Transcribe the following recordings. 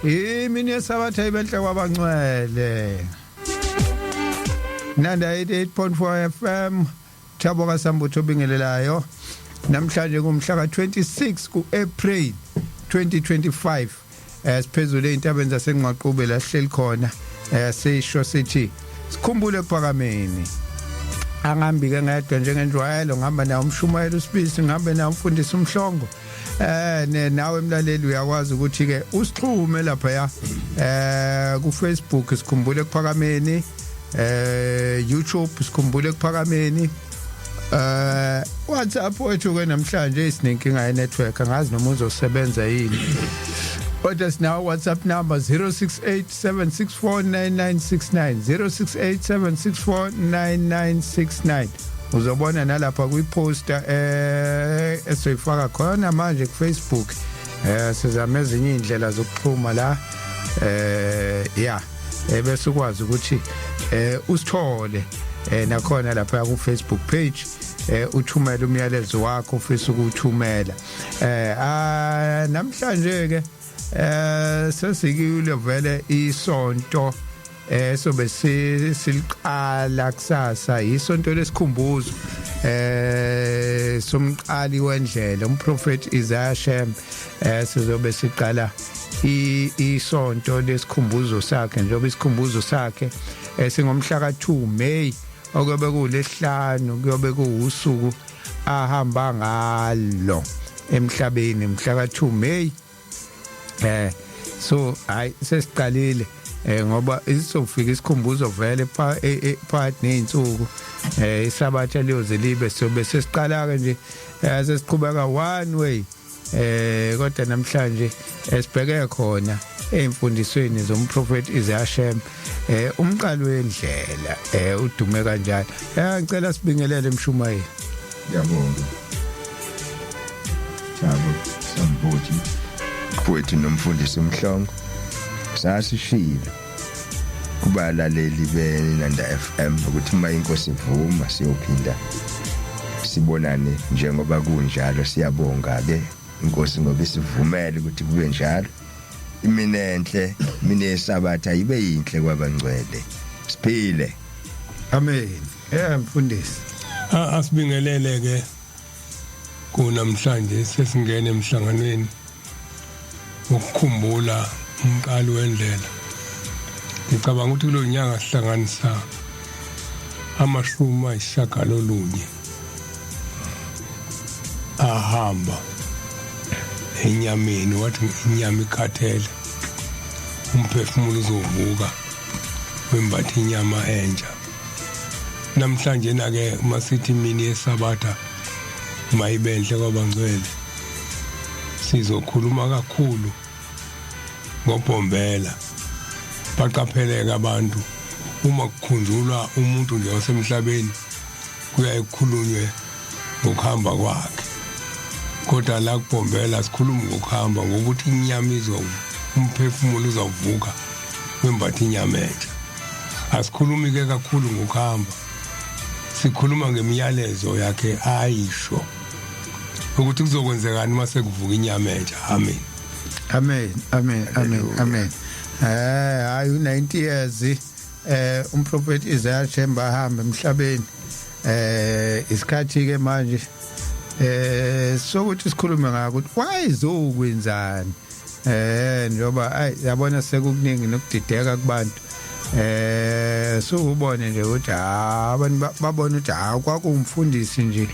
Imini yesabatha ibenhle kwabangcwele. Nanda 88.4 FM Thabo kaSambutho bingelelayo. Namhlanje kumhla ka26 kuApril 2025. Siphezulu eintabeni zaseNqwaqube la hleli khona. Sisho sithi sikhumbule ePhakameni. Angambi ke ngedwa njengenjwayelo ngihamba nawo umshumayelo uSibisi ngihambe nawo umfundisi uMhlongo. Nawe emlaleli uyakwazi ukuthi ke usixhume lapha ya ku Facebook sikhumbule ePhakameni, YouTube sikhumbule ePhakameni, WhatsApp wethu ke namhlanje isinenkinga ye network angazi noma uzosebenza yini. Kodwa sinawo WhatsApp number 0687649969 0687649969. Uzobona nalapha kwiposter esoyifaka khona manje ku Facebook. Sizama ezinye indlela zokuxhuma la bese ukwazi ukuthi usithole nakhona lapha ku Facebook page uthumela umyalezo wakho ufisa ukuthumela. Namhlanje ke sesikile vele isonto sobe siliqala kusasa isonto lesikhumbuzo somqali wendlela umprofeti Isaiah Shem. Sizobe siqala isonto lesikhumbuzo sakhe njengoba isikhumbuzo sakhe singomhla ka2 May okuyobe kulesihlanu kuyobe kuusuku ahamba ngalo emhlabeni mhla ka2 May. So sesiqalile ngoba isizofika isikhumbuzo vele phakathi nezinsuku isabatha liyoze libe sobe sesiqala ke nje sesiqhubeka one way kodwa namhlanje sibheke khona emfundisweni zomprofeti Isaiah Shem umqali wendlela udume kanjani. Ngicela sibingelele emshumayeni. Ngiyabonga Thabo Sambuthi poet nomfundisi uMhlongo sasishilo kubalaleli beNanda FM ukuthi uma inkosi ivuma siyophinda sibonane njengoba kunjalo. Siyabonga ke inkosi ngoba isivumele ukuthi kube njalo. Imini enhle imini yesabatha ibe yinhle kwabangcwele. Siphile. Amen. Mfundisi asibingelele ke kunamhlanje sesingena emhlanganweni ukukhumbula umqali wendlela. Ngicabanga ukuthi kulo nyanga sihlanganisa amashumi ayishagalolunye ahamba enyameni wathi inyama ikhathele umphefumulo uzovuka wembatha inyama entsha. Namhlanje na ke masithi imini yesabatha mayibenhle kwabangcwele sizokhuluma kakhulu ngobhombela. Baqapheleka abantu uma kukhunjulwa umuntu nje osemhlabeni kuyayikhulunywe ngokuhamba kwakhe. Kodwa la kubhombela sikhuluma ngokuhamba ngokuthi inyama umphefumulo uzavuka wembatha inyama entsha. Asikhulumi ke kakhulu ngokuhamba, sikhuluma ngemiyalezo yakhe ayisho ukuthi kuzokwenzekani mase kuvuka inyama entsha. Amen. Amen. Amen. Amen. Amen. Hayi 90 years umprofeti Isaiah Shem ahamba emhlabeni. Isikhathi ke manje sokuthi sikhulume ngakho ukuthi wayezokwenzani njoba yabona sekukuningi nokudideka kubantu. So ubone nje ukuthi abantu babona ukuthi kwakumfundisi nje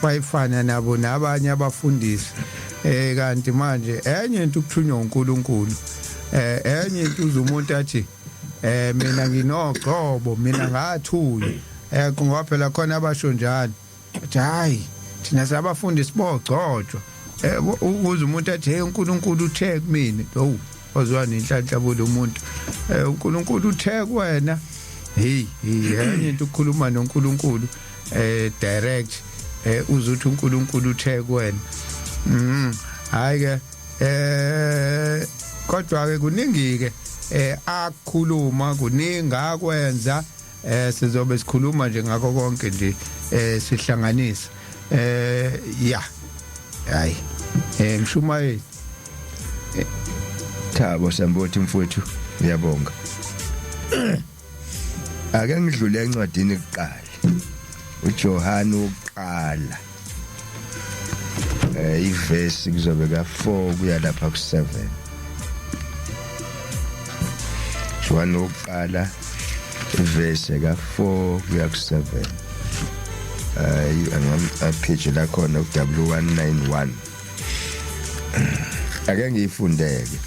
wayifana nabo nabanye abafundisi. Kanti manje enye into ukuthunywa uNkulunkulu. Enye into uzumuntu athi mina nginoqobo mina ngathunywa. Ngoba phela khona abasho njalo. Hayi thina sabafundisi bogcotshwa. Ukuze umuntu athi hey uNkulunkulu uthe kumina. Ozwa nenhlanhla umuntu. uNkulunkulu uthe kuwena. Hey enye into ukukhuluma noNkulunkulu direct uzuthi uNkulunkulu uthe kuwena. Hayi ke kodwa ke kuningi ke akukhuluma kuningi akwenza sizobe sikhuluma nje ngakho konke nje sihlanganisa hayi mshumayeli Thabo Sambothi mfowethu ngiyabonga. Ake ngidlule encwadini kuqala. uJohane uqala iverse kuzobeka 4 kuya lapha ku7. Johane uqala iverse ka 4 kuya ku7. Page la khona W191. Ake ngiyifundeke.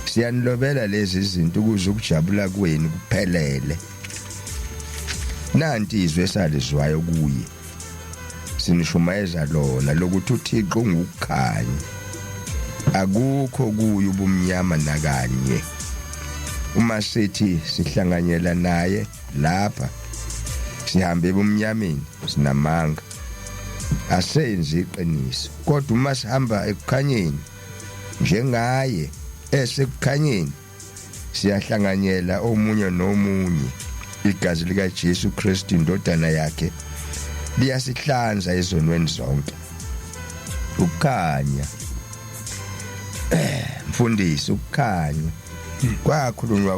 Siyanilobela lezi izinto ukuze ukujabula kwenu kuphelele. Nanti izwe salizwayo kuye. Sinishumayeza lona lokuthi uThixo ungukukhanya. Akukho kuye ubumnyama nakanye. Uma sithi sihlanganyela naye lapha sihambe ebumnyameni sinamanga. Asenzi iqiniso. Kodwa uma sihamba ekukhanyeni njengaye esekukhanyeni siyahlanganyela omunye nomunye. Igazi lika Jesu Kristu indodana yakhe liyasihlanza ezonweni zonke. Ukukhanya mfundisi ukukhanya kwakhulunywa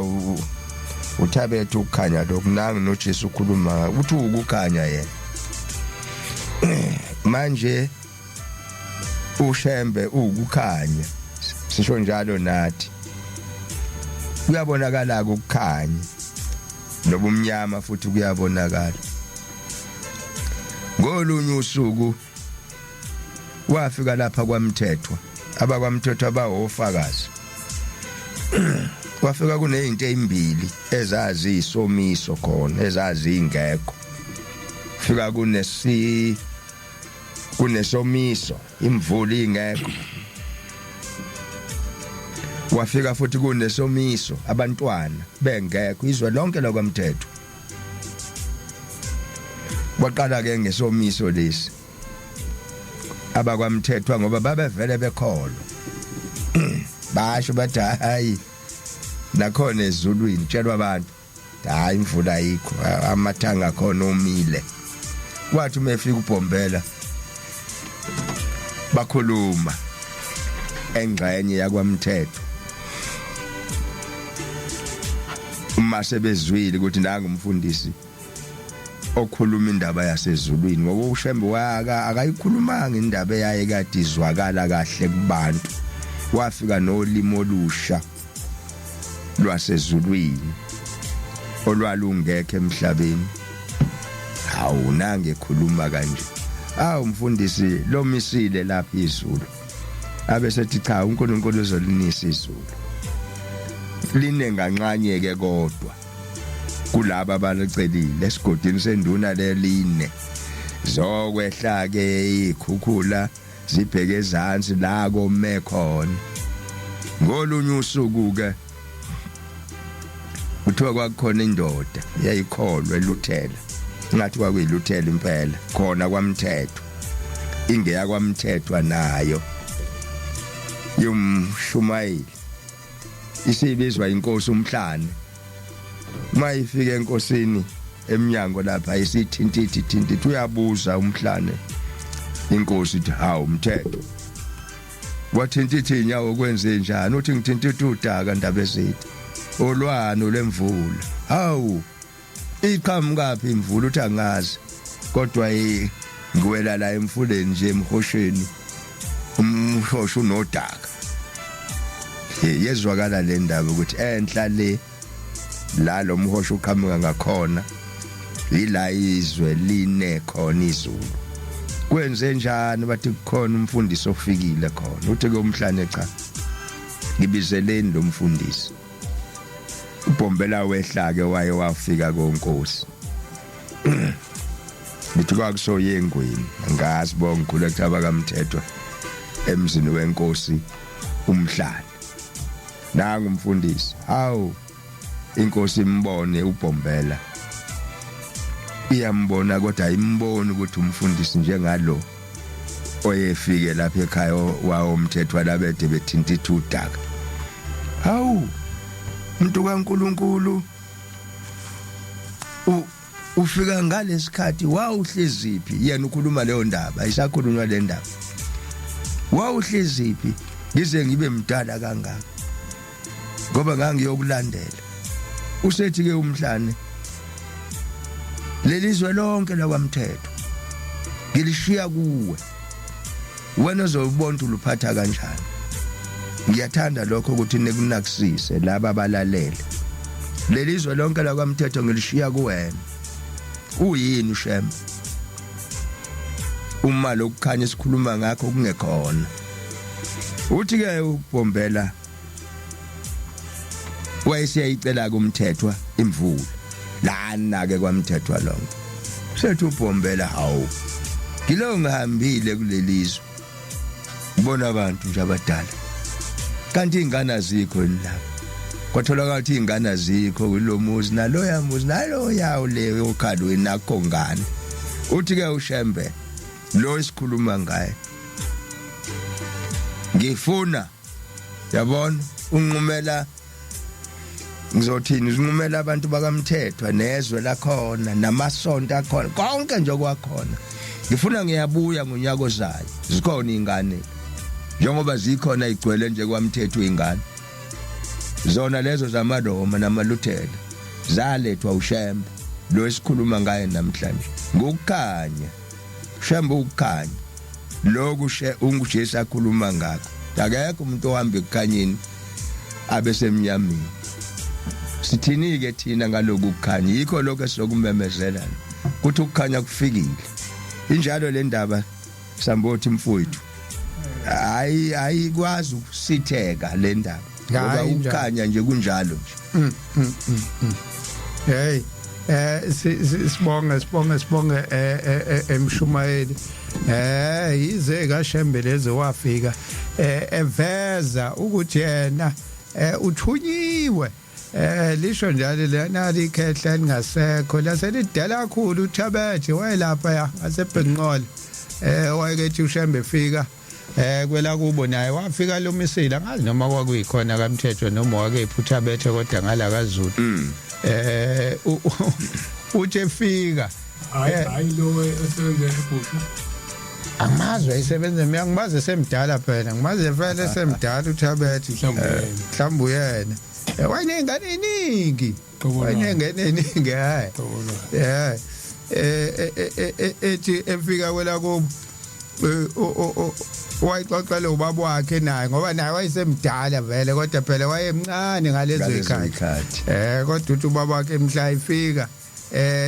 uThabethe ukukhanya lokunanga noJesu ukhuluma uthi ukukhanya yena. Manje uShembe ukukhanya sisho njalo nathi kuyabonakala ukukhanya nobumnyama futhi kuyabonakala. Ngolunye usuku wafika lapha kwaMthethwa abakwamthethwa abahofakazi. Wafika kunezinto ezimbili ezazi isomiso khona ezazi ingekho. Fika kunesomiso imvula ingekho. Wafika futhi kunesomiso abantwana bengekho izwe lonke lakwaMthethwa. Waqala ke ngesomiso lesi abakwamthethwa ngoba babevele bekholwa. Basho bathi hayi nakhona ezulwini tshelwa abantu hayi imvula ayikho amathanga khona omile. Kwathi umefika uBhombela bakhuluma engxenye yakwaMthethwa. Uma sebezwile ukuthi nanga umfundisi okhuluma indaba yasezulwini ngoba uShembe akayikhulumanga indaba eyaye kade izwakala kahle kubantu. Wafika nolimo olusha lwasezulwini olwalungekho emhlabeni. Hawu nange khuluma kanje. Umfundisi lomisile lapha izulu. Abe sethi cha uNkulunkulu uzolinisa izulu. Linenganxanye ke kodwa kulabo abalicelile esigodini senduna leline. Zokwehla ke ikhukhula zibheke ezantsi la kome khona. Ngolunye usuku ke kuthiwa kwakukhona indoda yayikholwe eLuthela. Ngathi kwakuyiLuthela impela khona kwaMthethwa. Ingeya kwaMthethwa nayo yomshumayeli isibizwa inkosi uMhlane. Mayifika enkosini eminyango lapha isithintithinti uyabuza uMhlane inkosi ithi hawu Mthethwa wathintithi inyawo kwenze njani uthi ngithintithe udaka ndaba ezithi olwano lemvula. Hawu iqhamukapi imvula uthi angazi kodwa ngiwela la emfuleni nje emhosheni umhosho unodaka. Yezwakala le ndaba ukuthi enhla le la lo mhosho uqhamuka ngakhona ila izwe line khona izulu. Kwenze njani bathi kukhona umfundisi ofikile khona. Uthi ke uMhlane cha ngibizeleni lo mfundisi. uBhombela wehla ke waye wafika konkosi. Nithi kwakusoyengweni ngazi bonke khule kuthaba kaMthethwa emzini wenkosi uMhlane. Nanga umfundisi hawu inkosi imbone uBhombela. Iyambona kodwa ayimboni ukuthi umfundisi njengalo oyefike lapha ekhaya wawoMthethwa labede bethintitha udaka. Hawu umuntu kaNkuluNkulu ufika ngalesikhathi wawuhleziphi yena ukhuluma leyo ndaba ayisakhulunywa le ndaba. Wawuhleziphi ngize ngibe mdala kangaka. ngoba ngangiyokulandela usethi ke umhlane lelizwe lonke lakwaMthetho ngilishiya kuwe wena uzobona uluphatha kanjani ngiyathanda lokho ukuthi nekunakisise laba balalele lelizwe lonke lakwaMthetho ngilishiya kuwena uyini uShembe uma lokukhanya isikhuluma ngakho kungekhona uthi ke uBombela wayesiyayicela kuMthethwa imvula lana ke kwaMthethwa lonke sethi uBombela hawu ngilo ngihambile kulelizwe ngibona abantu nje abadala kanti ingane azikho lapha kwatholakala ukuthi ingane azikho kulomuzi naloya muzi naloya ule ukhalweni nakho ngane uthi ke uShembe lo isikhuluma ngaye ngifuna yabona unqumela ngizothini unqumela abantu bakaMthethwa nezwe lakhona namasonto akhona konke nje kwakhona ngifuna ngiyabuya ngonyaka ozayo zikhona ingane njengoba zikhona igcwele nje kwaMthethwa ingane zona lezo zamaRoma namaLuthela zalethwa uShembe lo esikhuluma ngaye namhlanje ngokukhanya Shembe ukukhanya lokhu unguJesu akhuluma ngakho akekho umuntu ohamba ekukhanyeni abesemnyameni sithini ke thina ngaloku kukhanya yikho lokho esizokumemezela ukuthi ukukhanya kufikile injalo le ndaba sambothi mfowethu ayikwazi ukusitheka le ndaba ngoba ukukhanya nje kunjalo nje hey sibonga emshumayeli yize kaShembe lezo wafika eveza ukuthi yena uthunyiwe lisho njalo lena likhehla lingasekho laselidala kakhulu uThabethe wayelapha ngaseBhenqola wayekethi uShembe fika kwela kubo naye wafika lo misila ngazi noma kwakuyikhona kaMthethwa noma wakephi uThabethe kodwa ngala kaZulu uthi fika hayi lo esebenza eBushu amazi wayesebenza mina ngimaze semdala phela ngimaze vele semdala uThabethe mhlawumbe uyena wayengane eningi hayi ethi efika kwela kubo wayixoxela ubaba wakhe naye ngoba naye wayesemdala vele kodwa phela wayemncane ngalezo ikhathi kodwa uthi ubaba wakhe mhla ifika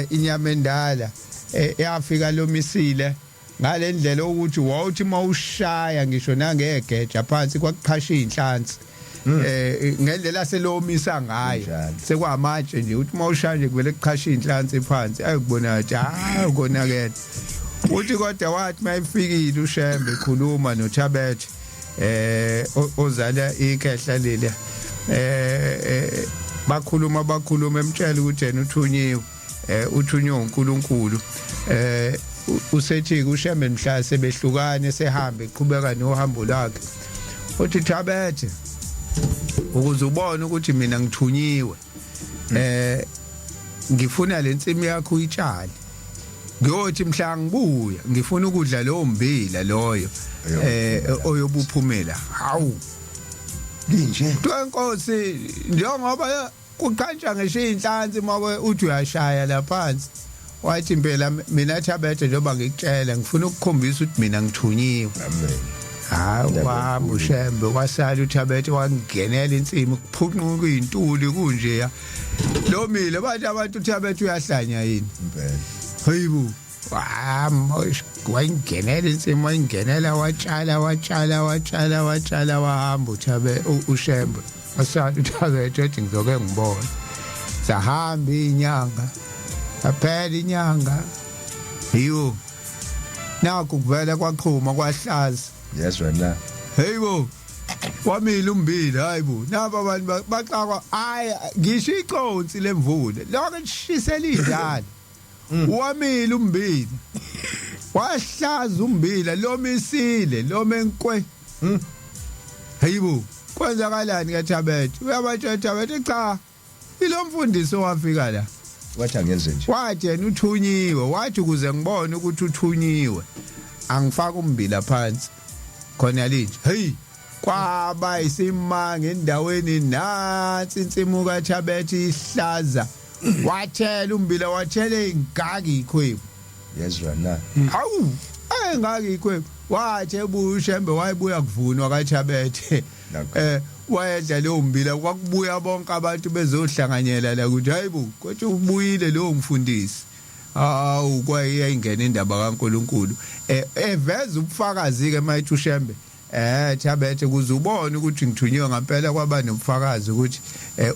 inyama endala yafika lo misile ngalendlela ukuthi wawuthi mawushaya ngisho nangegeja phansi kwakuqhasha inhlansi ngendlela selomisa ngayo sekwamatshe nje uthi mawushaya nje kuvele kuqhasha inhlansi phansi ayikubona ukuthi konakele uthi kodwa wathi mayifikile uShembe ekhuluma noThabethe ozala ikhehla leli bakhuluma emtshela ukuthi yena uthunyiwe uNkulunkulu usethi uShembe mhla sebehlukane sehambe eqhubeka nohambo lakhe uthi Thabethe ukuze ubone ukuthi mina ngithunyiwe ngifuna lensimi yakho uyitshale ngiyothi mhla ngibuya ngifuna ukudla lo mbila loyo oyobuphumela hawu linje Nkosi njengoba kuqhantsha ngisho inhlansi mawe uthi uyashaya la phansi wathi impela mina Thabethe njengoba ngikutshela ngifuna ukukhombisa ukuthi mina ngithunyiwe amen hawu uShembe wasala uThabethe wangenela insimi kuphuqunqa izintuli kunje lo mile bathi abantu uThabethe uyahlanya yini impela hayibo wangenela insimi wangenela watshala wahamba uShembe wasala uThabethe ethi ngizoke ngibona sahamba inyanga aphela inyanga yiwo nakho kuvela kwaqhuma kwahlaza yes wena hayibo wamila umbila hayibo naba abantu baxakwa hayi ngisho iconsi lemvula lonke lishisela indala wamila umbila wahlaza umbila lomisile lomenkwe hayibo kwenzakalani kaThabethe uyabatshela Thabethe cha ilomfundisi owafika la wathi angenze nje wathi yena uthunyiwe wathi ukuze ngibone ukuthi uthunyiwe angifaka umbila phansi khona linje hey kwaba isimanga endaweni nansi insimu kaThabethe ihlaza wathela umbila wathela ingaki ikhwebu yezwa na awu engaki ikhwebu wathi ebuya uShembe wayebuya kuvunwa kaThabethe wayedla lo mbila kwakubuya bonke abantu bezohlanganyela la ukuthi hayibo kodwa ubuyile lo mfundisi awu kwayingena indaba kaNkuluNkulu eveza ubufakazi ke mayithi uShembe Thabethe kuze ubone ukuthi ngithunyiwe ngempela kwaba nobufakazi ukuthi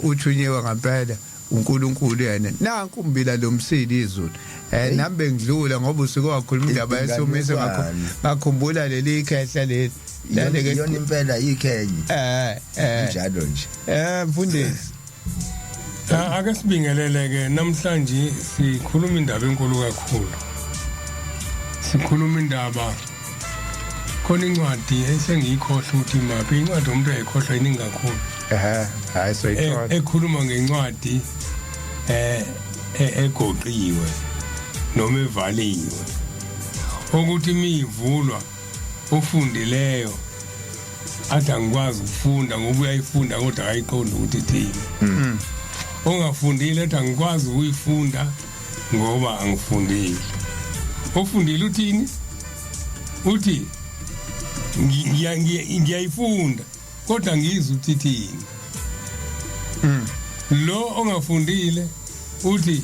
uthunyiwe ngempela uNkulunkulu yena nanku umbila lomsili izulu nambe ngidlula ngoba usuke wakhuluma indaba yesomiso ngakhumbula leli ikhehla leli lale ke yona impela ikhenye njalo nje mfundisi ake sibingeleleke namhlanje sikhuluma indaba enkulu kakhulu sikhuluma indaba khona incwadi esengiyikhohle ukuthi maphi incwadi umuntu ayikhohlwa iningi kakhulu hayi soyithola ekhuluma ngencwadi egoqiwe noma evaliwe ukuthi miyivulwa ofundileyo athi angikwazi ukufunda ngoba uyayifunda kodwa akayiqondi ukuthi ithini ongafundile athi angikwazi ukuyifunda ngoba angifundile ofundile uthini uthi ngiyayifunda kodwa ngizwe ukuthi ithini lo ongafundile uthi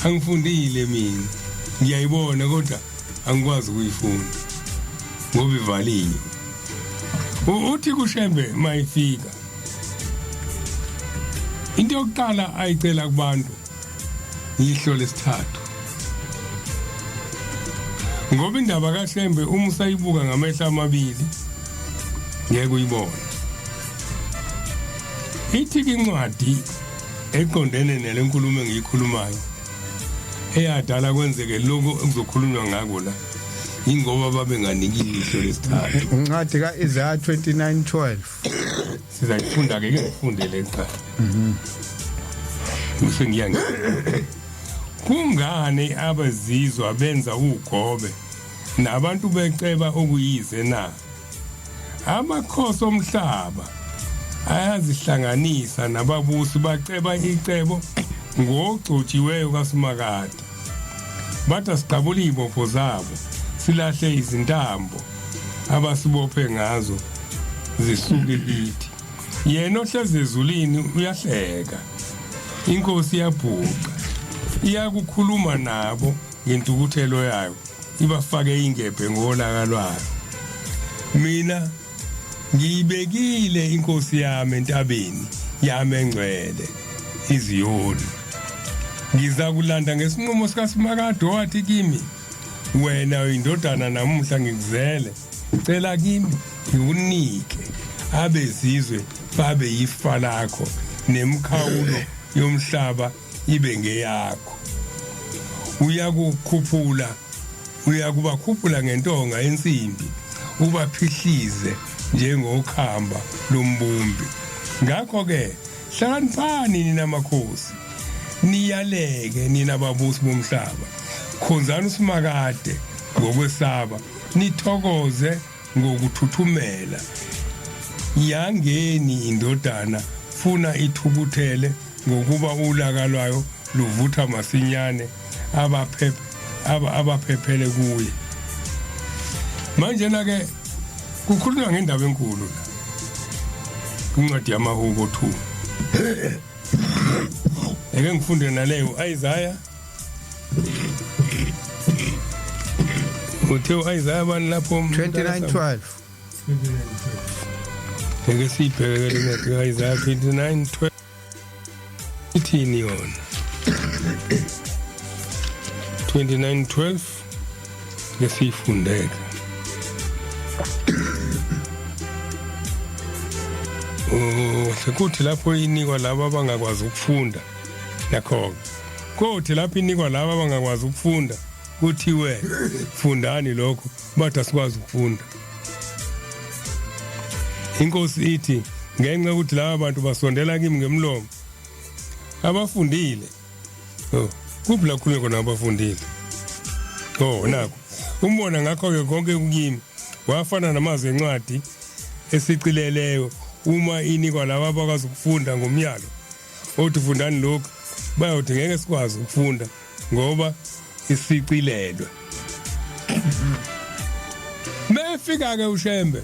angifundile mina ngiyayibona kodwa angikwazi ukuyifunda ngoba ivaliwe uthi kuShembe mayifika into yokuqala ayicela kubantu yihlo lesithathu ngoba indaba kaShembe uma usayibuka ngamehlo amabili ngeke uyibone ithi incwadi eqondene nelenkulumo engiyikhulumayo eyadala kwenzeke lokho okuzokhulunywa ngako la ingoba babenganiki ihlo lesithathu incwadi kaIsaiah 29:12 sizayifunda ke ngifundele eqala usengiyangena kungani abazizwa benza ugobe nabantu beceba okuyize na amakhosi omhlaba ayazihlanganisa nababusi baceba icebo ngogcotshiweyo kaSimakade bathi siqabula izibopho zabo silahle izintambo abasibophe ngazo zisuke lithi yena ohleze ezulwini uyahleka inkosi iyabhuqa iyakukhuluma nabo ngentukuthelo yayo ibafake ingebhe ngolaka lwayo mina ngiyibekile inkosi yami entabeni yami engcwele iziyoni ngiza kulanda ngesinqumo sikaSimakade wathi kimi wena uyindodana namuhla ngikuzele cela kimi ngikunike abezizwe babe yifa lakho nemkhawulo yomhlaba ibe ngeyakho uyakubakhuphula ngentonga ensimbi ubaphihlize njengokhamba lombumbi ngakho ke hlaniphani nina makhosi niyaleke nina babusi bomhlaba khonzani uSimakade ngokwesaba nithokoze ngokuthuthumela yangeni indodana funa ithukuthele ngokuba ulaka lwayo luvutha masinyane abaphephele kuye manje na ke kukhulunywa ngendaba enkulu la incwadi yamahubo 2 eke ngifunde naleyo Isaiah uthe Isaiah bani lapho 29:12 eke sibhekele Isaiah 29:12 ithini yona 29:12 lesifundeka sekuthi lapho inikwa laba abangakwazi ukufunda nakho kothi lapho inikwa laba abangakwazi ukufunda kuthiwe fundani lokho bathi asikwazi ukufunda inkosi ithi ngenxa ukuthi laba bantu basondela kimi ngemlomo abafundile kuphi la khulunywa khona abafundile nakho umbona ngakho ke konke kimi wafana namazwi encwadi esicileleyo uma inikwa laba abakwazi ukufunda ngomyalo othi fundani lokhu bayothi ngeke sikwazi ukufunda ngoba isicilelwe. Mefika ke uShembe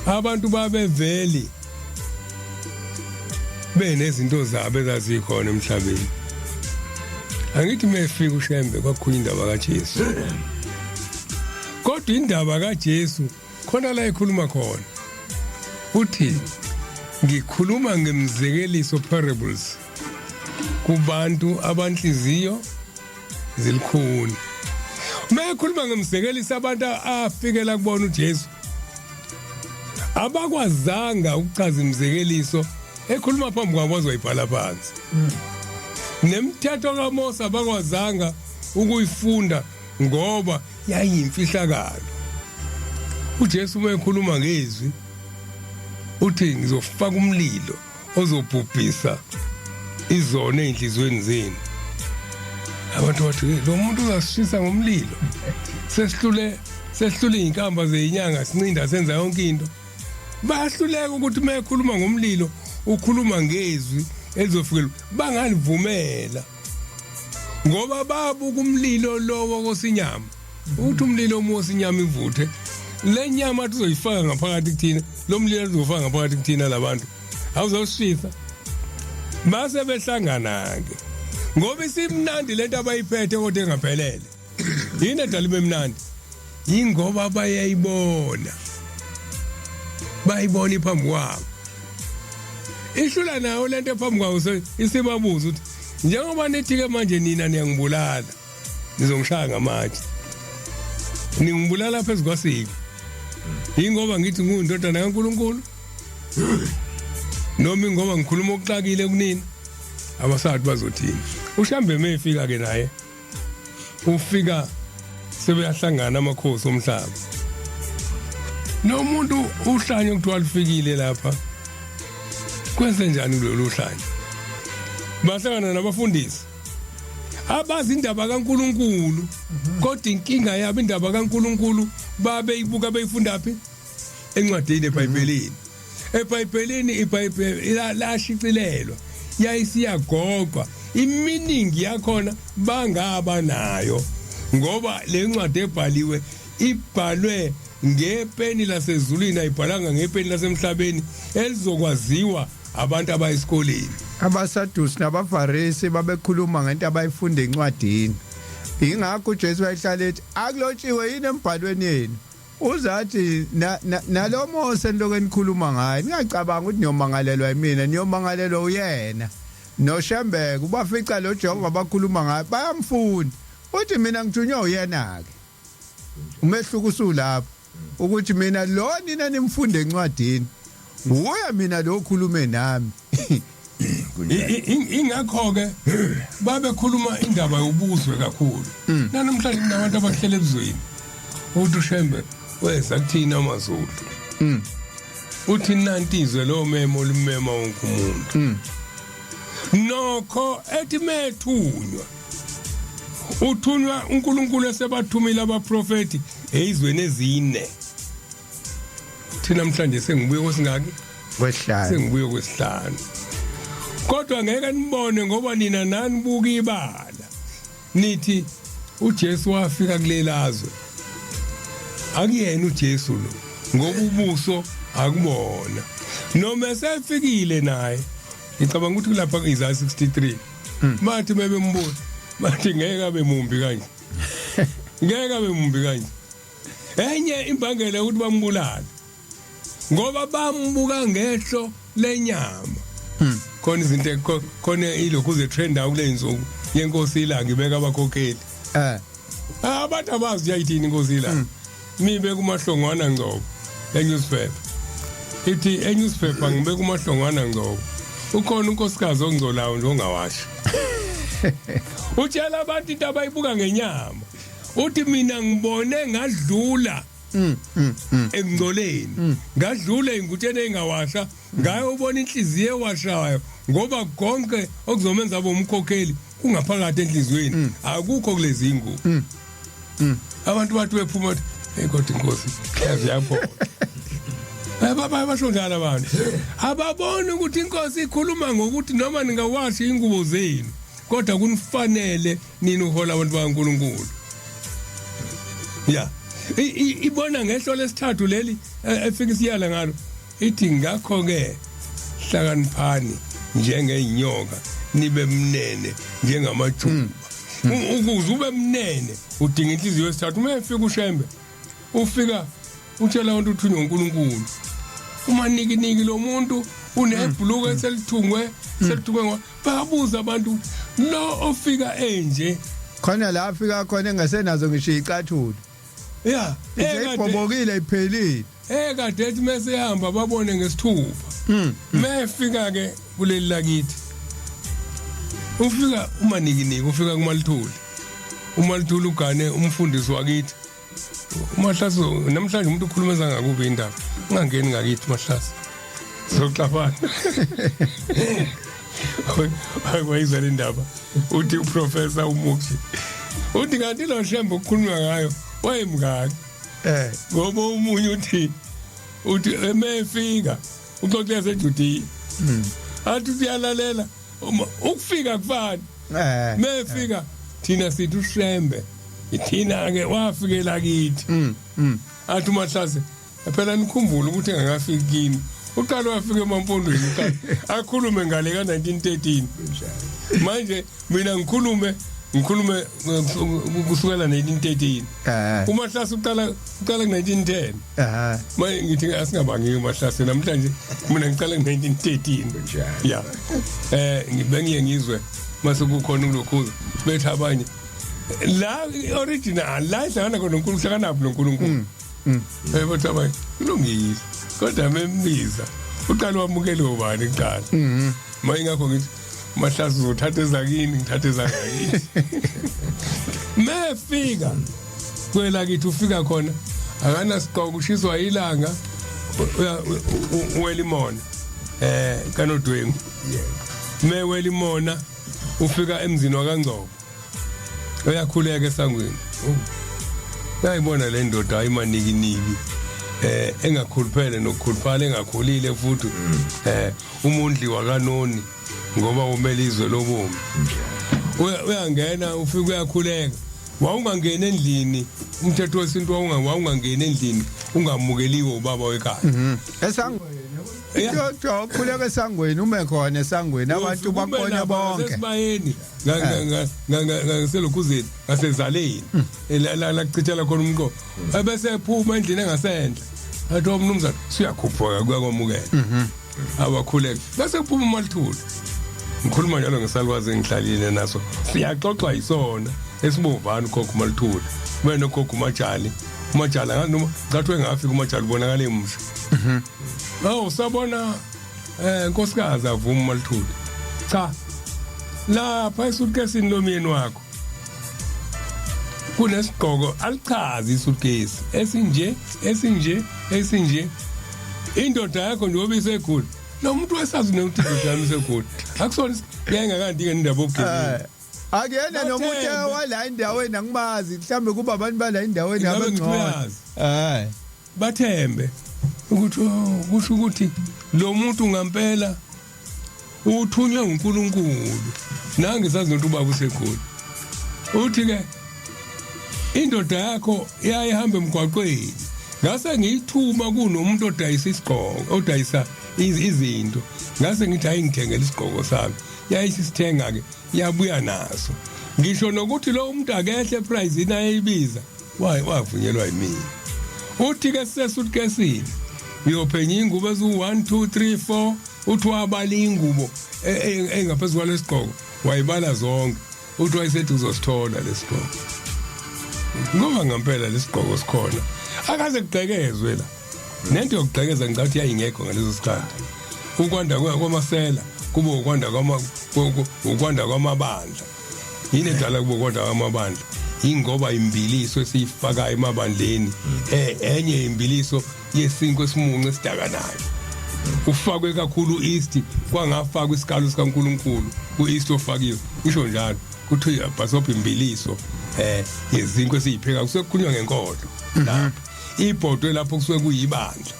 abantu babeveli benezinto zabo ezazikhona emhlabeni. Angithi mefika uShembe kwakhulunywa indaba kaJesu. Kodwa indaba kaJesu khona la ikhuluma khona. Uthi ngikhuluma ngemzekeliso parables kubantu abanhliziyo zilikhuni. Mekhuluma ngemzekeliso abantu afikela kubona uJesu abakwazanga ukuchaza imzekeliso ekhuluma phambi kwabo bazoyibhala phansi. Nemithetho kaMose abakwazanga ukuyifunda ngoba yayimfihlakalo. uJesu mekhuluma ngezwi uthi ngizofaka umlilo ozobhubhisa izono enhlizweni zenu. Abantu bathi lo muntu uzasishisa ngomlilo. Sehlule inkamba zeyinyanga sincinda senza yonke into. Bayahluleka ukuthi mekhuluma ngomlilo ukhuluma ngezwi elizofika bangalivumela. Ngoba babuka umlilo lowo kosinyama. Uthi umlilo omosinyama ivuthe. Le nyama tuzoyifaka ngaphakathi kuthina, lo mlilo uzofaka ngaphakathi kuthina labantu. Awuzosishisa. Base behlangana ke. Ngoba isimnandi lento abayiphethe kodwa engaphelele. Yini edala bemnandi? Yingoba bayayibona. Bayibona iphambi kwabo. Ihlula nawo lento ephambi kwawo isibabuza ukuthi njengoba nithi ke manje nina niyangibulala. Nizongishaya ngamatshe. Ningibulala phezulu kwasiphi? Yingoba ngithi ngundodana kaNkuluNkulu? Noma ngoba ngikhuluma okuxakile kunina? Abasathi bazothini? uShambe mefika ke naye ufika sebeyahlangana amakhosi omhlaba. Nomuntu uhlanye ukuthiwa lifikile lapha. Kwenze njani kulolu hlanye? Bahlangana nabafundisi abazi indaba kaNkuluNkulu. Kodwa inkinga yabo indaba kaNkuluNkulu babeyibuka beyifunda phi? Encwadini eBhayibhelini. eBhayibhelini iBhayibheli lashicilelwa yayisiyagoqwa iminingi yakhona bangaba nayo ngoba le ncwadi ebhaliwe ibhalwe ngepeni lasezulwini ayibhalanga ngepeni lasemhlabeni elizokwaziwa abantu abayisikoleni. Abasadusi nabaFarisi babekhuluma ngento abayifunda encwadini. Ingakho uJesu wayehlala ethi akulotshiwe yini embhalweni yenu? Uzathi nalo Mose lokho enikhuluma ngaye ngiyacabanga ukuthi niyomangalelwa yimina niyomangalelwa uyena. NoShembeka ubafica lo Jehova abakhuluma ngaye bayamfunda. Uthi mina ngithunywa uyena ke. Umehluko usulapho ukuthi mina lo nina nimfunde encwadini. Uya mina lo khulume nami. Ingakho ke babekhuluma indaba yobuzwe kakhulu. Namhlanje kunabantu abahlele ebuzweni. Uthi uShembe weza kuthina amaZulu. Uthi nanti izwe lo memo limema wonke umuntu. Nokho ethi methunywa. Uthunywa uNkulunkulu esebathumile abaprofeti ezweni ezine. Thina namhlanje sengibuye kwesingaki? Kwesihlanu. Sengibuye kwesihlanu. Kodwa ngeke nibone ngoba nina nani buka ibala. Nithi uJesu wafika kulelazwe. Akuyena uJesu lo ngoba ubuso akubona. Noma sefikile naye. Ngicabanga ukuthi lapha kuIsaiah 63. Bathi bebembuza. Bathi ngeke abe mumbi kanje. Ngeke abe mumbi kanje. Enye imbangela ukuthi bambulala. Ngoba bambuka ngehlo lenyama. Khona izinto khona ilokhu ze trend awu kulenzuku yenkosi ilanga ibeka abakhokheli. Abantu abazi yayithini inkosi ilanga. Mibe kumahlongwana ngcobo eNewspaper. Ithi eNewspaper ngibe kumahlongwana ngcobo. Ukhona unkosikazi ongizolayo nje ongawashi. Utshela abantu into abayibuka ngenyama. Uthi mina ngibone ngadlula engcoleni. Ngadlula ingutsheni engawasha, ngayo ubona inhliziyo ewashayo ngoba konke okuzomenza bomkhokheli kungaphakathi enhlizweni. Akukho kulezi ingubo. Abantu bathi bephuma kodwa inkosi yazi yapho. basho njalo abantu ababona ukuthi inkosi ikhuluma ngokuthi noma ningawashi ingubo zenu kodwa kunifanele nini uhola abantu bakaNkuluNkulu ya ibona ngehlo lesithathu leli efika isiyala ngalo ithi ngakho ke hlakaniphani njengeinyoka nibe mnene njengamajuba ukuze ube mnene udinga inhliziyo yesithathu uma efika ushembe ufika utshela abantu uthunywa uNkulunkulu uma niki lo muntu unebhuluku eselithungwe babuza abantu lo ofika enje khona la afika khona engasenazo ngisho icathulo ya eyibhobokile iphelile kade ethi mase ehamba babone ngesithupha mefika ke kuleli lakithi ufika uma niki ufika kuMalithuli uMalithuli ugane umfundisi wakithi uMahlasi namhlanje umuntu ukhuluma zangakubi indaba ungangeni ngakithi Mahlasi sokuxabana ayizwa le ndaba uthi uprofessor uMukshi uthi kanti lo shembe ukukhulunywa ngayo wayemngaki ngoba umunye uthi emefika uxoxela seJudiya athi uyalalela ukufika kufani mefika thina sithi ushembe ithina ke wafikela kithi athi uMahlasi phela nikhumbule ukuthi engakafiki kini uqala wafika emampondweni uqala akhulume ngale ka1913 manje mina ngikhulume kusukela 1913 uMahlasi uqala ku1910 manje ngithi asingabangi uMahlasi namhlanje mina ngiqala ku1913 ya ngibengiye ngizwe mase kukhona ulokhuza bethu abanye la original la ihlangana khona uNkulunkulu hlangana noNkulunkulu bathi abanye kulungile kodwa membiza uqala wamukele ubani kuqala manje ngakho ngithi Mahlasi uzothatha ezakini ngithatha ezakini mefika kwela kithi ufika khona akana siqoko ushiswa ilanga welimona kanodwengu mewelimona ufika emzini wakaNgcobo uyakhuleka esangweni ngayibona le ndoda ayimaniki engakhuluphele nokukhuluphala engakhulile futhi umundli wakaNoni ngoba umele izwe lobomi uyangena ufika uyakhuleka wawungangena endlini umthetho wesintu wawungangena endlini ungamukeliwe ubaba wekhaya esangweni yodwa ukhuleka esangweni ume khona esangweni abantu baqonya bonke sesibayeni ngaselokhuzeni ngasezaleni la kuchithela khona umqo ebese ephuma endlini engasendle athi umnumzana siyakhuphuka kuyakwamukela abakhuleka bese kuphuma uMalithuli ngikhuluma njalo ngesalwazi engihlalile naso siyaxoxa isona esibovana ukhokho uMalithuli wena ukhokho uMajali ngathi noma ngathi engafika uMajali ubonakala emusha usabona nkosikazi avuma uMalithuli cha lapha esuitcase lomyeni wakho kunesigqoko alichazi isuitcase esinje indoda yakho nje obisekhulu nomuntu wesazi nokuthi indoda yami isekhulu akusona ngeke ke indaba obugebengu akuyena nomuntu wala endaweni angibazi mhlambe kuba abantu bala endaweni abangcwazi bathembe ukuthi kusho ukuthi lo muntu ngampela uthunywa uNkulunkulu nange sazi nokuthi ubaba usekhulu uthi ke indoda yakho yayihambe emgwaqweni ngase ngiyithuma kunomuntu odayisa isigqoko odayisa izinto ngase ngithi ayingithengele isigqoko sami yayisithenga ke yabuya naso ngisho nokuthi lo umuntu akehle price inayibiza wavunyelwa yimini uthi ke sesuitcase uyophenya ingubo ezu1 2 3 4 uthi wabala ingubo engaphezulu kwalesigqoko wayibala zonke uthi wayesethi uzosithola lesigqoko ngoba ngampela lesigqoko sikhona akaze kugqekezwe la nento yokugqekeza ngicathi yayingekho ngaleso sikhathi ukwanda kwamasela kube ukwanda kwamabandla yini edala kube ukwanda kwamabandla ingoba imbiliso esiyifaka emabandleni enye imbiliso yesinko esimuncu esidakanayo ufakwe kakhulu east kwangafakwa isikalo sikaNkuluNkulu kueast ofakiwe isho njalo kuthi bhasobha imbiliso yezinko esiyipheka kusekukhulunywa ngenkolo lapho ibhodwe lapho kusuke kuyibandla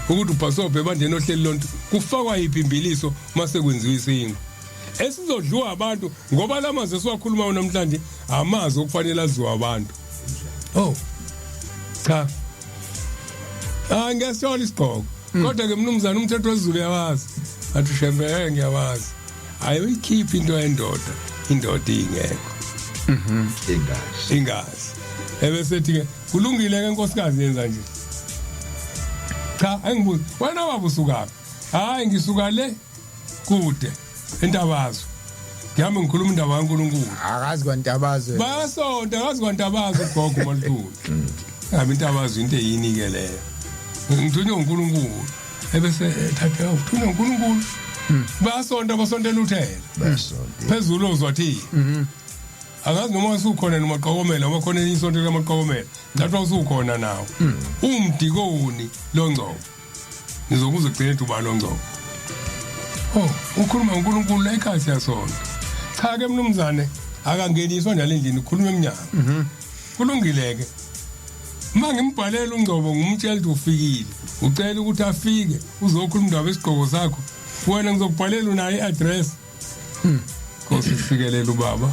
ukuthi ubhasobhe bandeni ohleli lonto kufakwa yiphi imbiliso mase kwenziwa isingo esizodliwa abantu ngoba lamazwi esiwakhuluma namhlanje amazwi okufanele aziwe abantu. Oh cha ngesola isigqoko kodwa ke mnumzana umthetho wezulu yawazi athi shembe ngiyawazi ayikhiphi into yendoda indoda ingekho ingazi ebesethi ke kulungile ke nkosikazi yenza nje cha angibuzi wena wabusuka hayi ngisuka le kude entabazwe ngihamba ngikhuluma indaba kaNkulunkulu akazi kwantabazo basonto akazi kwantabazo gogo malithulu ngabe intabazo into eyini ke leyo ngithunywa uNkulunkulu ebese thatha uthunywa uNkulunkulu basontela uthela phezulu ozwathi akazi noma usukhona nomaqokomela wakhona isonto lamaqokomela ngathi usukhona nawo umdikoni longcobo nizokuze kugcine tuba longcobo ukhuluma uNkulunkulu la ekhaya siyasonto cha ke mnumzane akangeniswa nalendlini ukhuluma eminyaka kulungileke mangimbhalela uNgcobo ngumtshela ukuthi ufikile ucela ukuthi afike uzokhuluma indaba esigqoko sakho wena ngizokubhalela unayo iaddress kosifikelela ubaba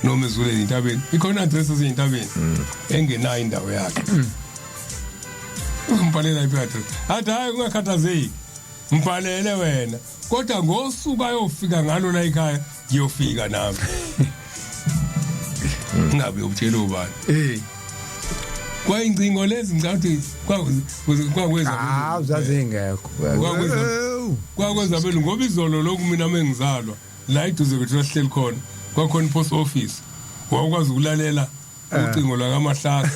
noma ezuleni intabeni ikhona address ezintabeni engenayo indawo yakhe umbhalela iaddress athi hayi ungakhathazeki mbhalele wena kodwa ngosuku ayofika ngalo la ekhaya ngiyofika nami ngabe ubutshela ubani kwayincingo lezi ngicathi kwakweza uzazingekho kwakweza belu ngoba izolo lokhu mina mengizalwa la iduze kwethu sihleli khona kwakhona post office wakwazi ukulalela ucingo lakaMahlasa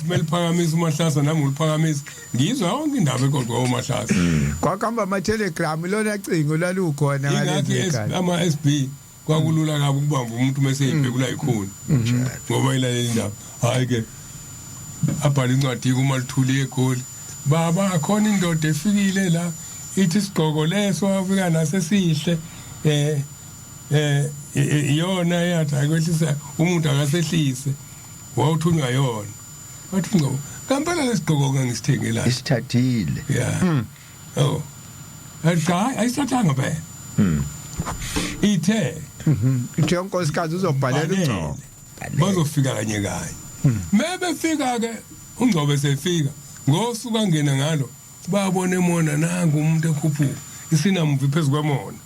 meliphakamisa uMahlasa nami ngiliphakamisa ngizwa yonke indaba eqoqwa uMahlasa kwakhamba ama telegram lona cingo lalukhona ngalezo ama SB kwakulula kabi ukubamba umuntu mase ibhekula ikhona ngoba ilalela indaba hayi ke abhala incwadi kuMalithuli eGoli baba akhona indoda efikile la ithi sigqoko leso afika nasesihle yona yathi akwehlisa umuntu akasehlise wawuthunywa yona wathi ngo kampela lesigqoko ngisithengela isithathile oh hayi ayisathathanga phela ithe ithe unkosikazi uzobhalela uNgcobo bazofika kanye mebefika ke uNgcobo esefika ngosuku angena ngalo babone mona nanga umuntu ekhuphuka isinamuvi phezulu kwemona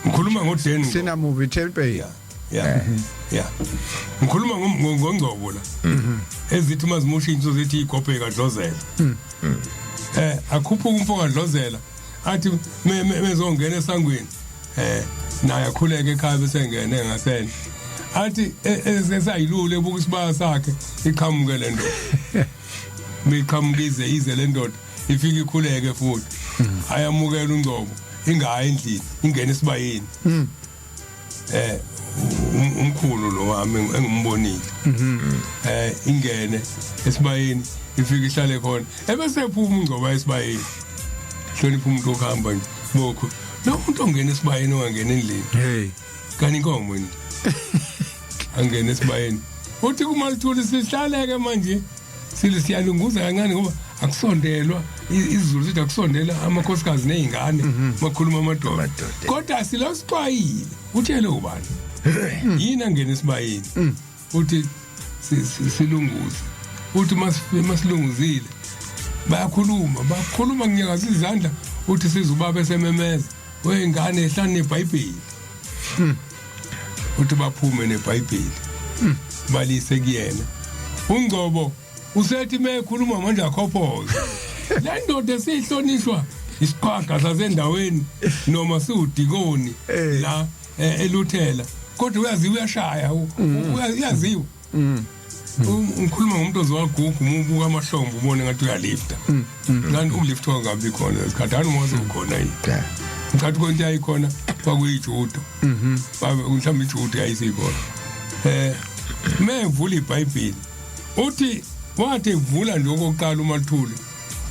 ngikhuluma ngoDeni sinamuvi Tempe ngikhuluma ngoNgcobo la ezithi mazimusha into zithi igophe kaDlozela akhuphuka umfo kaDlozela athi mezongena esangweni naye akhuleke ekhaya bese ngene ngasene athi esesayilule ebuka isibaya sakhe iqhamuke le ndoda miqhamukize ize le ndoda ifike ikhuleke futhi ayamukela uNgcobo ingayi endlini ingena esibayeni umkhulu lo wami engimbonile ingene esibayeni ifike ihlale khona ebese ephuma uNgcobo esibayeni hlonipha umuntu ohamba nje bokho lo muntu ongena esibayeni ongena endlini kani inkomo nje angena esibayeni uthi kuMalithuli sihlaleke manje siyalunguza kancane ngoba akusondelwa izulu sithi akusondela amakhosikazi nezingane makhuluma amadoda kodwa silo sixwayile utshele ubani yini angena esibayeni uthi silunguza uthi masilunguzile bakhuluma kunyakaza izandla uthi sizubaba esememeza wengane ehlane neBhayibheli uthi baphume neBhayibheli balise kuyena uNgcobo usethi mekhuluma manje akhophoza le ndoda esihlonishwa isiqhaga sasendaweni noma siwudikoni la eluthela kodwa uyaziwa uyashaya uyaziwa ukhuluma ngomuntu ozowagugu umubuka amahlombe ubone ngathi uyalifta kanti ulift wangabi khona isikhathana manje ukhona yini ngathi konke ayikhona kwakuyijudo mhlawumbe ijudo ayisikhona mevula iBhayibheli uthi wathi evula nje okokuqala uMalithuli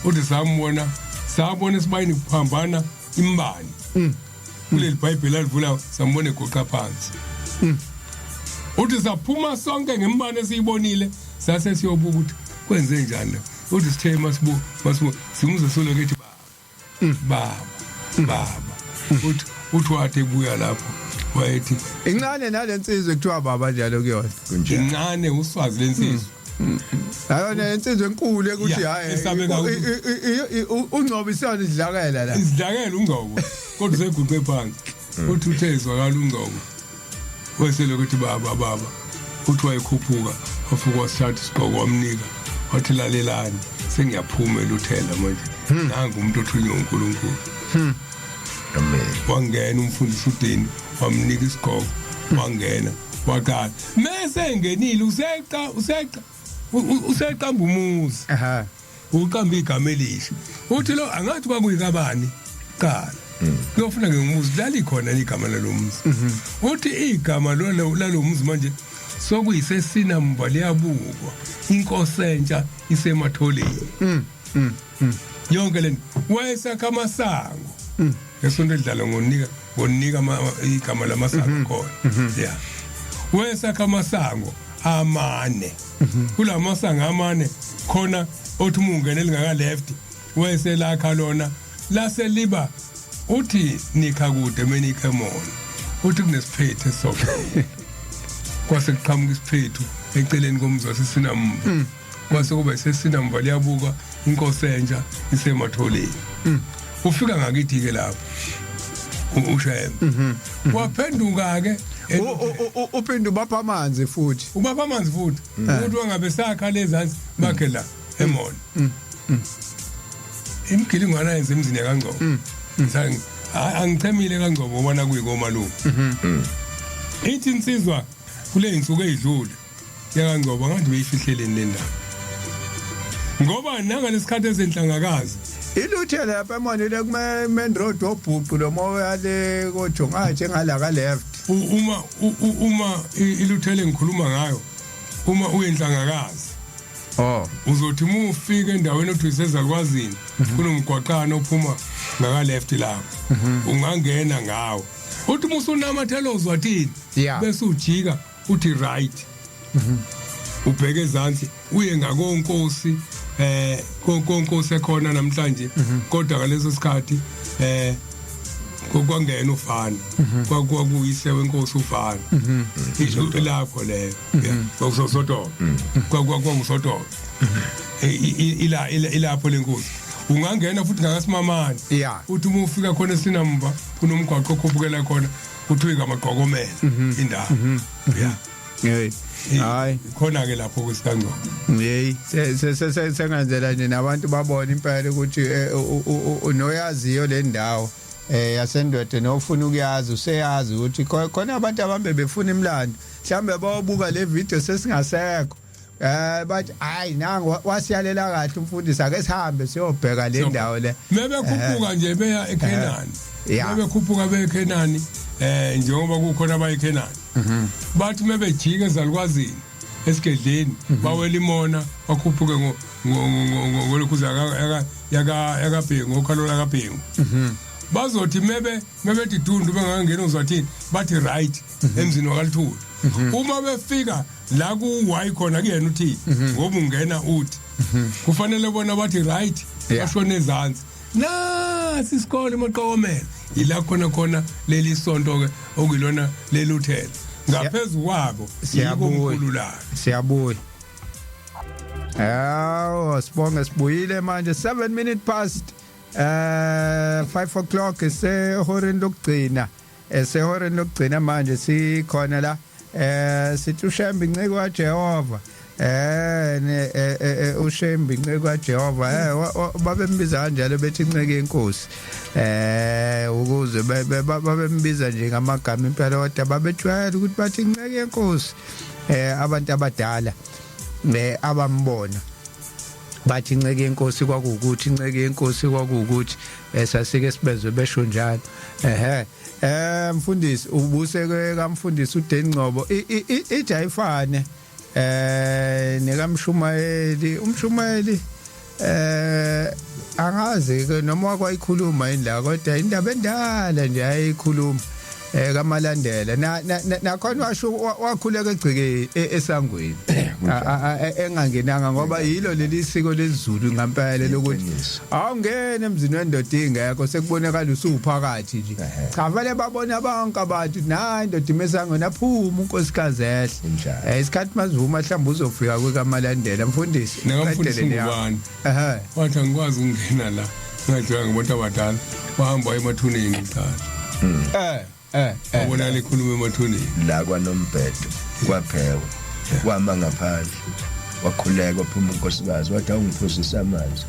uthi sabona esibayini kuphambana imbali kuleli iBhayibheli alivula sambone egoqa phansi uthi saphuma sonke ngembane esiyibonile sase siyobuka ukuthi kwenze njani uthi sithe masibu simuze solo kethi baba uthi wathi ebuya lapho wayethi incane nalensizwe kuthiwa baba njalo kuyona incane uswazi lensizwe ayona insizwe enkulu ekuthi hayi uNgcobo isona idlakela la isidlakela uNgcobo kodwa seguqe phansi uthi uthezwakala uNgcobo weselo ukuthi baba uthi wayekhuphuka wafuka wasithatha isigqoko wamnika wathi lalelani sengiyaphuma eluthela manje nangu umuntu othunywa uNkulunkulu amen wangena umfundisi uDeni wamnika isigqoko wangena waqala mase engenile useqamba umuzi aha uqamba igama elisha uthi lo angathi kwakuyikabani qala kuyofuna ngumuzi lali khona igama lalomuzi uthi igama lalomuzi manje sokuyisesinamba liyabukwa inkosi entsha isematholeni yonke lento wayesakha amasango esonto edlala ngonika igama lamasango khona yeah wayesakha amasango amane kulamasango amane khona othi umungene elingaka left wayeselakha lona laseliba uthi nikha kude menikhe mona uthi kunesiphethe soke kwase kuqhamuka isiphethu eceleni komzi wasesinamba kwase kuba isesinamba liyabuka inkosi entsha isematholeni ufika ngakithi ke lapho ushembe waphenduka ke uphinde ubapha amanzi futhi umuntu wangabe sakha lezansi bakhe la emona imgilingwana yenze emzini kaNgcobo angichemile kaNgcobo ubona kuyikomalume ithi insizwa kule insuku ezidlule yakaNgcobo ngathi beyifihleleni le ndaba ngoba nangalesikhathi ezenhlangakazi iluthele lapha emonile kuma main road obhuqu lo moya le koJongathi engala ka left uma iluthele ngikhuluma ngayo uma uyenhlangakazi uzothi uma ufika endaweni othi isezalkwazini kunomgwaqana ophuma ngaka left lapho ungangena ngawo uthi musunamathelo uzwathini bese ujika uthi right ubheke ezantsi uye ngakonkosi konkosi ekhona namhlanje kodwa ngaleso sikhathi kwangena ufana kwakuyise wenkosi ufana ilapho leyo kwakusodoba kwakusodoba ilapho lenkosi ungangena futhi ngakasimamani uthi uma ufika khona esinamba kunomgwaqo okhuphukela khona kuthiwe ngamagqokomela indawo hayi khona ke lapho kwesikanqo sengenzela nje nabantu babona impela ukuthi unoyaziyo le ndawo yasendoda nofuna ukuyazi useyazi ukuthi khona abantu abambe befuna imlando mhlambe bayobuka le video sesingasekho bathi hayi nangu wasiyalela kahle umfundisi ake sihambe siyobheka le ndawo le mebekhuphuka nje beya eKenani mebekhuphuka beya eKenani njengoba kukhona abayiKenani bathi mebejika ezalkwazini esigedleni bawela imona bakhuphuke ngolokhuza yakabhengu okhalola kabhengu bazothi mebethi dundu bengangena uzathini bathi right emzini wakalithuli uma befika la ku-y khona kuyena uthi ngoba ungena uthi kufanele bona bathi right bashone ezansi nasi isikole emaqokomela yila khona leli sonto-ke okuyilona leluthela ngaphezu kwabo siyabuya sibonge sibuyile manje 7 minutes past 5 o'clock esehoreni lokugcina manje sikhona la sithi uShembe inceke kaJehova uShembe inceke kaJehova babembiza kanjalo bethi inceke yenkosi ukuze babembiza nje ngamagama impela kodwa babejwayele ukuthi bathi inceke yenkosi abantu abadala abambona bathi inceke yenkosi kwakuwukuthi sasike sibezwe besho njalo mfundisi ubuseke kamfundisi uDeni Ngcobo ijayifane nekamshumayeli umshumayeli angazi ke noma kwayikhuluma indaba kodwa indaba endala nje ayikhuluma kaMalandela nakhona washo wakhuleka egcike esangweni engangenanga ngoba yilo leli siko lezulu ngempela lokuthi awungene emzini wendoda ingekho sekubonakala usuphakathi nje cha vele babona bonke abantu nayi indoda imesangweni aphuma unkosikazi ehle isikhathi mazuma mhlawumbe uzofika kwekaMalandela mfundisi ngubani wathi angikwazi ukungena la ngathi ngabantu abadala bahamba emathuneni cha ubona lekhuluma emathuneni la kwaNombhedo kwaphekwa kwama ngaphandle wakhuleka waphuma unkosikazi wathi awungiphosisa amanzi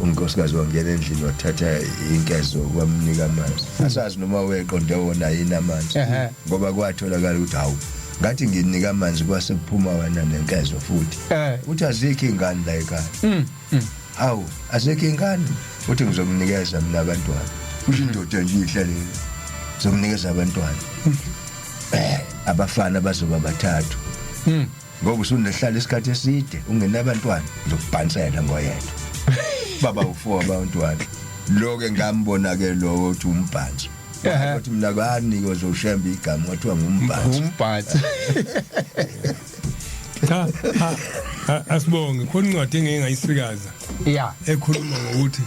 unkosikazi wangena endlini wathatha inkezo kwamnika amanzi asazi noma weqonde wona yini amanzi ngoba kwatholakala ukuthi hawu ngathi nginika amanzi kwase kuphuma wena nenkezo futhi uthi azikho ingane la ekhaya hawu azikho ingane uthi ngizomnikeza mina abantwana kusho indoda nje ihlale ngizomnikeza abantwana abafana bazoba bathathu ngoba usunehlala isikhathi eside ungenabantwana ngizokubhansela ngoyedwa baba u4 abantwana loke ngambona ke lo uthi umbhanso wathi mina kwani uzoshemba igama wathiwa ngumbhanso asibonge khona incwadi engengayisikaza ekhuluma ngokuthi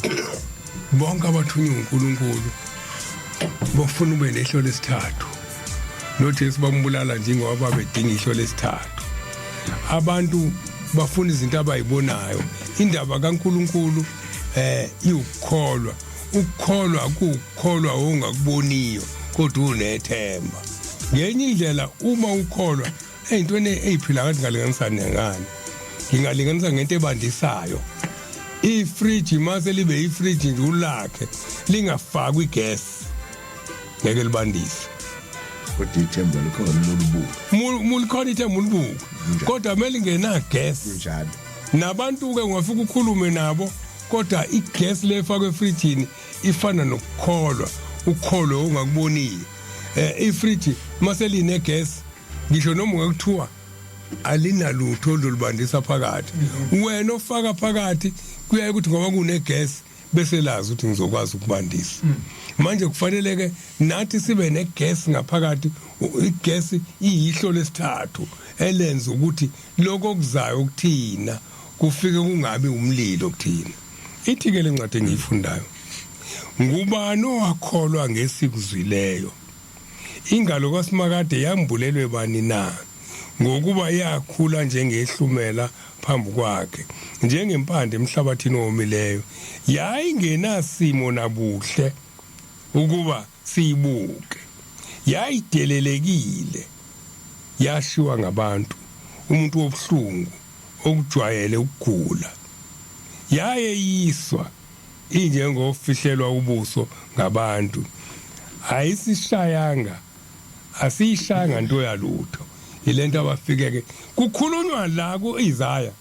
bonke abathunywa uNkulunkulu bafuna ube nehlo lesithathu noJesu bambulala nje ngoba bedinga ihlo lesithathu abantu bafuna izinto abayibonayo indaba kaNkulunkulu ukukholwa ukukholwa ongakuboniyo kodwa unethemba ngenye indlela uma ukholwa eyintweni eziphila kathi ngalinganisa nengane ngingalinganisa ngento ebandisayo ifridge mase libe ifridge nje ulakhe lingafakwa igas ngeke libandise kodwa ithemba likhona lolubuko mulikhona ithemba ulubuko kodwa mele ingena gas njalo nabantu ke ungafika ukhulume nabo kodwa igas lefakwe efridgini ifana nokukholwa ukholo ongakuboniyo ifridge mase line gas ngisho noma ungakuthiwa alinalutho olubandisa phakathi wena ofaka phakathi kuyaye ukuthi ngoba kune gas bese lazi ukuthi ngizokwazi ukubandisa manje kufanele ke nathi sibe ne gas ngaphakathi igas iyihlo lesithathu elenza ukuthi lokho kuzayo ukuthina kufike kungabe umlilo kuthina ithi ke lencwadi engiyifundayo ngubani owakholwa ngesikuzwileyo ingalo kaSimakade yambulelwe bani na ngokuba iyakhula njengehlumela phambi kwakhe njengempande emhlabathini omileyo yayingenasimo nabuhle ukuba siyibuke yayidelelekile yashiwa ngabantu umuntu obuhlungu okujwayele ukugula yayeyiswa injengofihlelwa ubuso ngabantu ayisishayanga asishanga into yalutho ilento abafike ke kukhulunywa la kuIsaya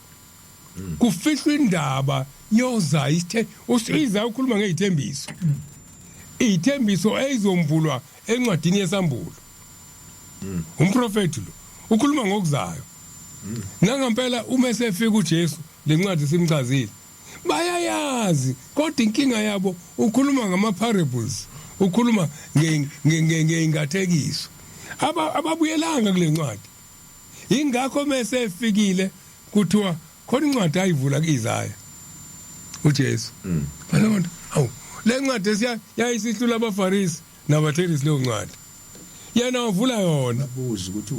kufihlwa indaba yoza isithe uSizaya ukhuluma ngezithembiso izithembiso ezizombulwa encwadini yesambulo umprofeti lo ukhuluma ngokuzayo nangempela uma esefika uJesu lencwadi simchazile bayayazi kodwa inkinga yabo ukhuluma ngama parables ukhuluma ngeingathekiso ababuyelanga kule ncwadi ingakho mase efikile kuthiwa khona incwadi ayivula kuIsaya uJesu balonto awu le ncwadi yayisihlula abafarisi nabathelisi leyo ncwadi yena wavula yona buza ukuthi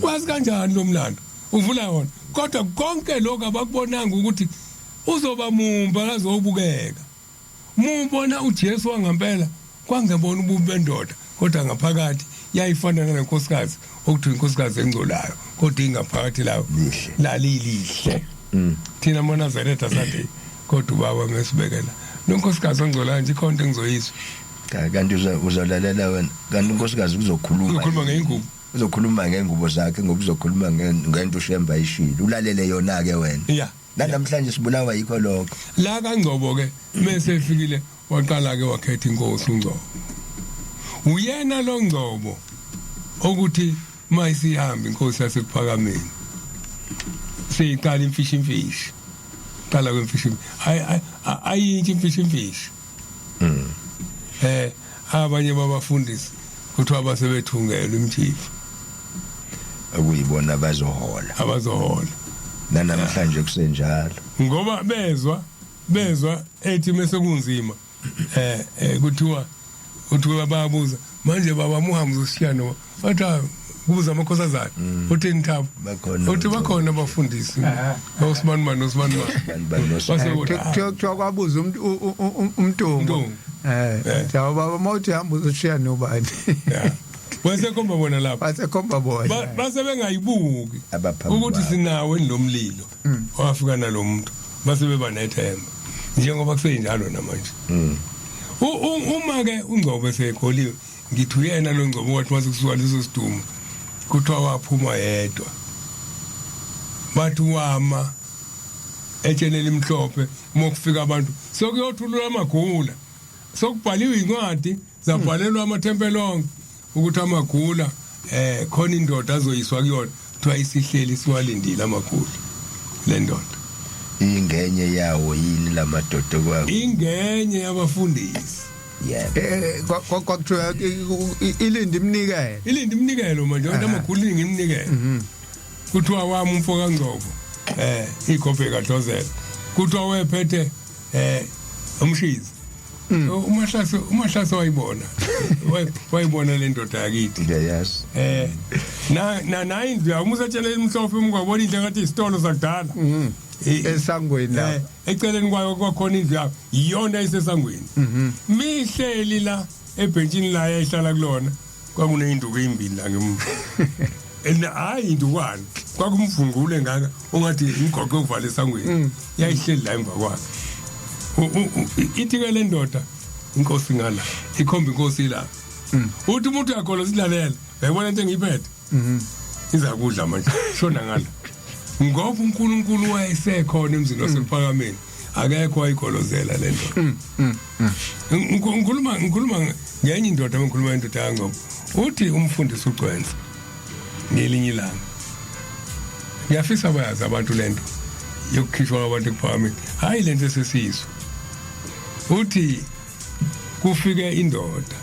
wazi kanjani lo mlando uvula yona kodwa konke lokho abakubonanga ukuthi uzoba mumba lazobukeka mumbona uJesu wangempela kwangebona ububi bendoda kodwa ngaphakathi yayifana nenkosikazi okuthi inkosikazi engcolayo kodwa ingaphakathi lawo lalilihle thina moNazaretha sathi kodwa ubaba mesibekela nonkosikazi engcolayo nje ikhonto engizoyizwa kanti uzolalela wena kanti unkosikazi uzokhuluma ngeingubo uzokhuluma ngengubo zakhe ngoba uzokhuluma ngento ushemba ishilo ulalele yona ke wena namhlanje sibulawa yikho lokho la kaNgcobo ke mase efikile waqala ke wakhetha inkosi uNgcobo uyena lo Ngcobo ukuthi mayisihambe inkosi yasekuphakameni siqala imfishi qala kwemfishi ayintsha imfishi abanye babafundisi kuthiwa basebethungelwe imthifu akuyibona abazohola namhlanje kusenjalo ngoba bezwa ethi mase kunzima kuthiwa bayabuza manje baba muhamza usiyano bathi kubuza amakhosazana uthi nithapha uthi bakhona abafundisi Usman kuthiwa kwabuza umntungu jawa baba mawuthi hamba uzoshiya nobani wasekhomba bona lapha wasekhomba bona base bengayibuki ukuthi sinawe nomlilo wafika nalomuntu base beba nethemba njengoba kusenjalo namanje uma ke uNgcobo esekholiwe ngithi uyena lo Ngcobo wathi mase kusuka leso sidumo kuthiwa waphuma yedwa bathi wama etshenela imhlophe mokufika abantu sokuyothulula amagula sokubhaliwe incwadi zabhalelwa amathempeli onke ukuthi amagula khona indoda azoyiswa kuyona kuthiwa isihleli siwalindile amagula le ndoda ingenye yawo yini lamadoda kwawo ingenye yabafundisi kwakuthiwa ilindi imnikelo manje amagula ngimnikelo kuthiwa wami umfo kaNgcobo ikhophe kaDlozela kuthiwa wephethe umshizi umahlase wayibona le ndoda yakithi yes na indlu umusatshela imhlophe umngabona indle ngathi isitolo sakudala esangweni la eceleni kwayo kwakhona indlu yakho iyona isesangweni mihleli la ebhentshini la ehlala kulona kwakuneyinduku ezimbili la ngemuva hayi indukwana kwakumvungule ngaka ungathi imgoqo okuvala esangweni yayihleli la emva kwakhe ithi ke le ndoda inkosi ngala ikhomba inkosi la uthi umuntu yakho silalela uyabona into engiyiphethe iza kudla manje shona ngala ngoba uNkulunkulu wayesekhona emzini wasephakameni akekho wayigolozela le ndoda ngikhuluma ngenye indoda engikhuluma indoda yaNgcobo uthi umfundisi uCwenza ngelinye ilanga ngiyafisa bayazi abantu lento yokukhishwa kwabantu ekuphakameni hayi lento esesizwe uthi kufike indoda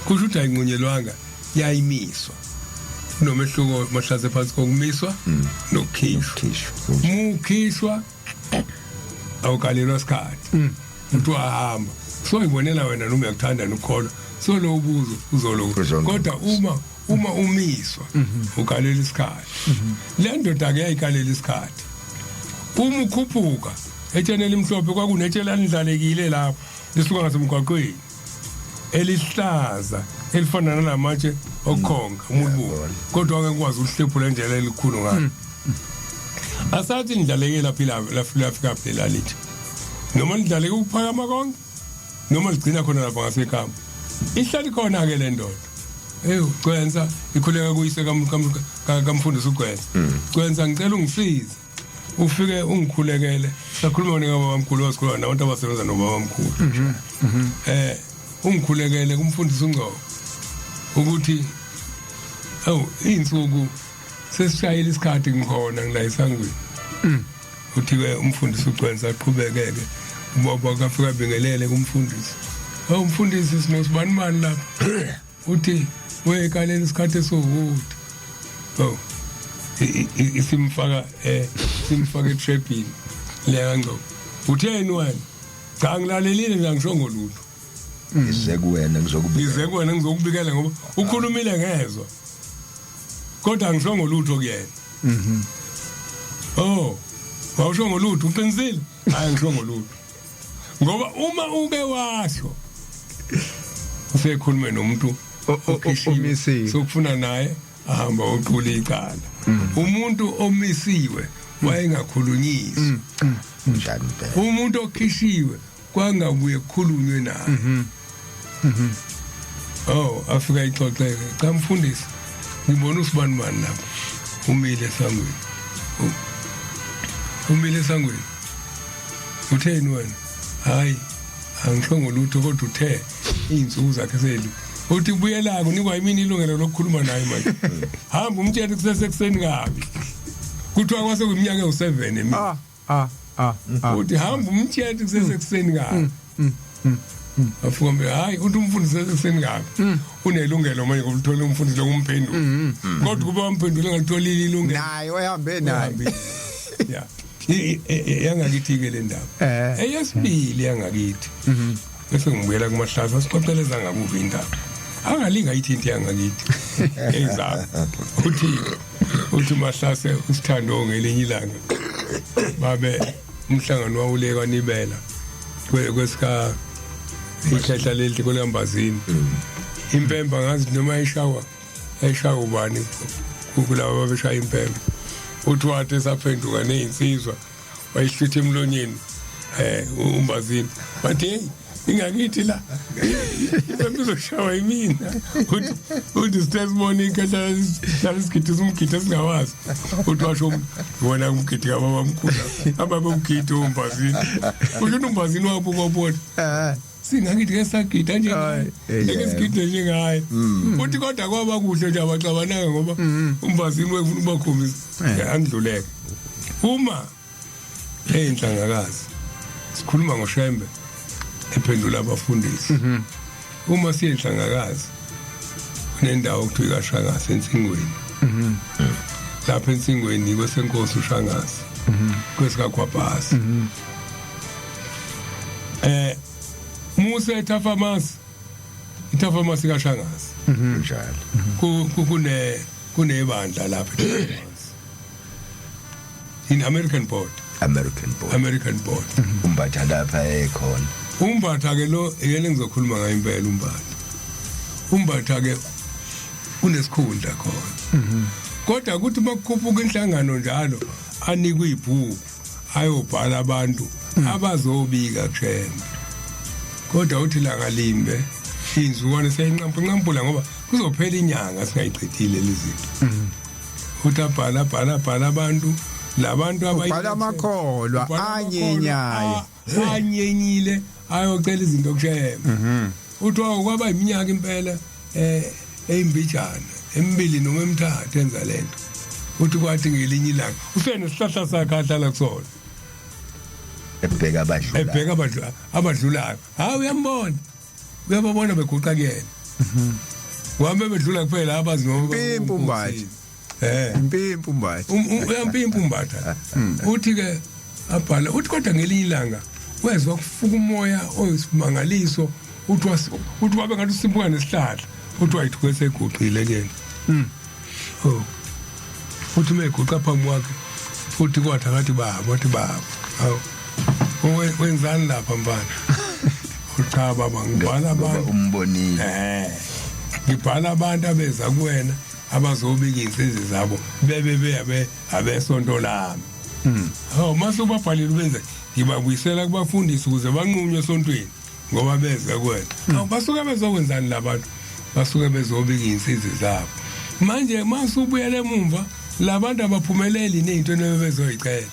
kusho ukuthi ayinqunyelwanga yayimiswa nomehluko mahlase phansi kokumiswa nokukhishwa mukhishwa awukalelwa isikhathi uthi wahamba so ibonela wena noma uyakuthanda nokukholwa so lo ubuzo uzolo kodwa uma umiswa ukalela isikhathi le ndoda ke yayikalela isikhathi uma ukhuphuka etshenela imhlophe kwakunetshelana indlalekile lapho lisuka ngasemgwaqweni elihlaza elifana nalamatshe okukhonga umubuko kodwa ake ngikwazi ukuhlephula indlela elikhulu ngalo asathi indlalekela phila lafika phela lithi noma indlaleke ukuphakama konke noma ligcina khona lapha ngasekhamba ihlali khona ke le ndoda uCwenza ikhuleka kuyise kamfundisi uCwenza Cwenza ngicela ungisize ufike ungikhulekele sakhuluma ngababa bamkhulu wasikhuluma nabantu abasebenza nobaba bamkhulu ungikhulekele kumfundisi uNgcobo ukuthi insuku sesishayile isikhathi ngikhona ngila esangweni uthi ke umfundisi uCwenza aqhubekeke ubaba kafika bingelele kumfundisi umfundisi sinosibani lapha uthi wekalela isikhathi esiwukuthi isimfaka etrapini le kaNgcobo utheni wena cha ngilalelile nje angisho ngolutho izekuwena ngizokubikela ngoba ukhulumile ngezwe kodwa angisho ngolutho kuyena wawusho ngolutho uqinisile hayi ngisho ngolutho ngoba uma uke washo usekhulume nomuntu omisiwe sokufuna naye ahamba uqhula icala umuntu omisiwe wayengakhulunyiswa njani phela umuntu okhishiwe kwangabuye kukhulunywe naye afika ixoxeke cha mfundisi ngibona usibani lapha umile esangweni utheni wena hayi angisho ngolutho kodwa uthe izinsuku zakhe seli uthi buyela kunikwa yimini ilungelo lokukhuluma naye manje hamba umtshele kusesekuseni kabi kuthiwa kwase kwiminyaka ewu7 emini uthi hamba umtshele kusesekuseni kabi afika mbe hayi uthi umfundisi sengapi unelungelo manje ngokuthola umfundisi lokumphendula kodwa kuba umphendule ngatholile ilungelo naye wahambe naye ya yangakithi ke le ndaba eyesibili yangakithi bese ngibuyela kuMahlasa sixoxeleza ngakuvi indaba angalinga ithinti yangakithi exactly uthi Mahlase usithando ngelinye ilanga babe umhlangano wawuleka nibela kwesika ikhehla leli kolambazini impemba ngazi noma ayishawa ubani kulabo babeshaya impemba uthi wathi esaphenduka nezinsizwa wayihlutha emlonyeni umbazini bathi ingakithi la bezoshawa imina uthi sisibone ikhehla lalisigidisa umgidi esingawazi uthi washo wona umgidi kababamkhulu ababe umgidi umbazini usho umbazini wabo kwabona singakithi ke sagida nje ngesigidi njengaye uthi kodwa kwaba kuhle nje abaxabananga ngoba umbazini wefuna ubakhombisa angidluleke uma enhlangakazi sikhuluma ngoShembe ephendula abafundisi uma siyenhlangakazi kunendawo okuthiwa kaShangasi eNsingweni lapha eNsingweni kwesenkosi uShangasi kwesikaGwabhasi Musa Thafamasi iThafamasi kaShangasi njalo kunebandla lapha in American Board umbatha lapha ekhona umbatha ke lo yena ngizokhuluma ngayo impela umbatha ke unesikhundla khona kodwa ukuthi makukhuphuka inhlangano njalo anikwe ibhuku ayobhala abantu abazobika kuShembe kodwa uthi la ngalimbe inzukwane seyinqampula ngoba kuzophela inyanga singayichithile lezinto uthi abhala abantu labantu ababhala amakholwa anyenyile ayocela izinto kuShembe uthi kwaba iminyaka impela eyimbijana emibili noma emithathu enza lento uthi kwathi ngelinye ilanga usenesihlahla sakhe ahlala kusona ebheka abadlulayo hayi uyambona uyababona beguqa kuyena wabe bedlula kuphela abazi noma impimpu mbatha uyampimpu mbatha uthi ke abhala uthi kodwa ngelinye ilanga wezwa kufuka umoya oyisimangaliso uthi wabe ngathi usimbuka nesihlahla uthi wayithi kweseguqile kuyena uthi meguqa phambi kwakhe futhi kwathi akathi baba hawu wenzani lapha mfana cha baba ngibhala abantu umbonile ngibhala abantu abeza kuwena abazobika insizwe zabo bebe abesonto lami mase ubabhalile ubenze ngibabuyisela kubafundisi ukuze banqunywe esontweni ngoba beza kuwena basuke bezokwenzani labantu basuke bezobika insizwe zabo manje mase ubuyele emumva labantu abaphumeleli nezinto nebezoyicela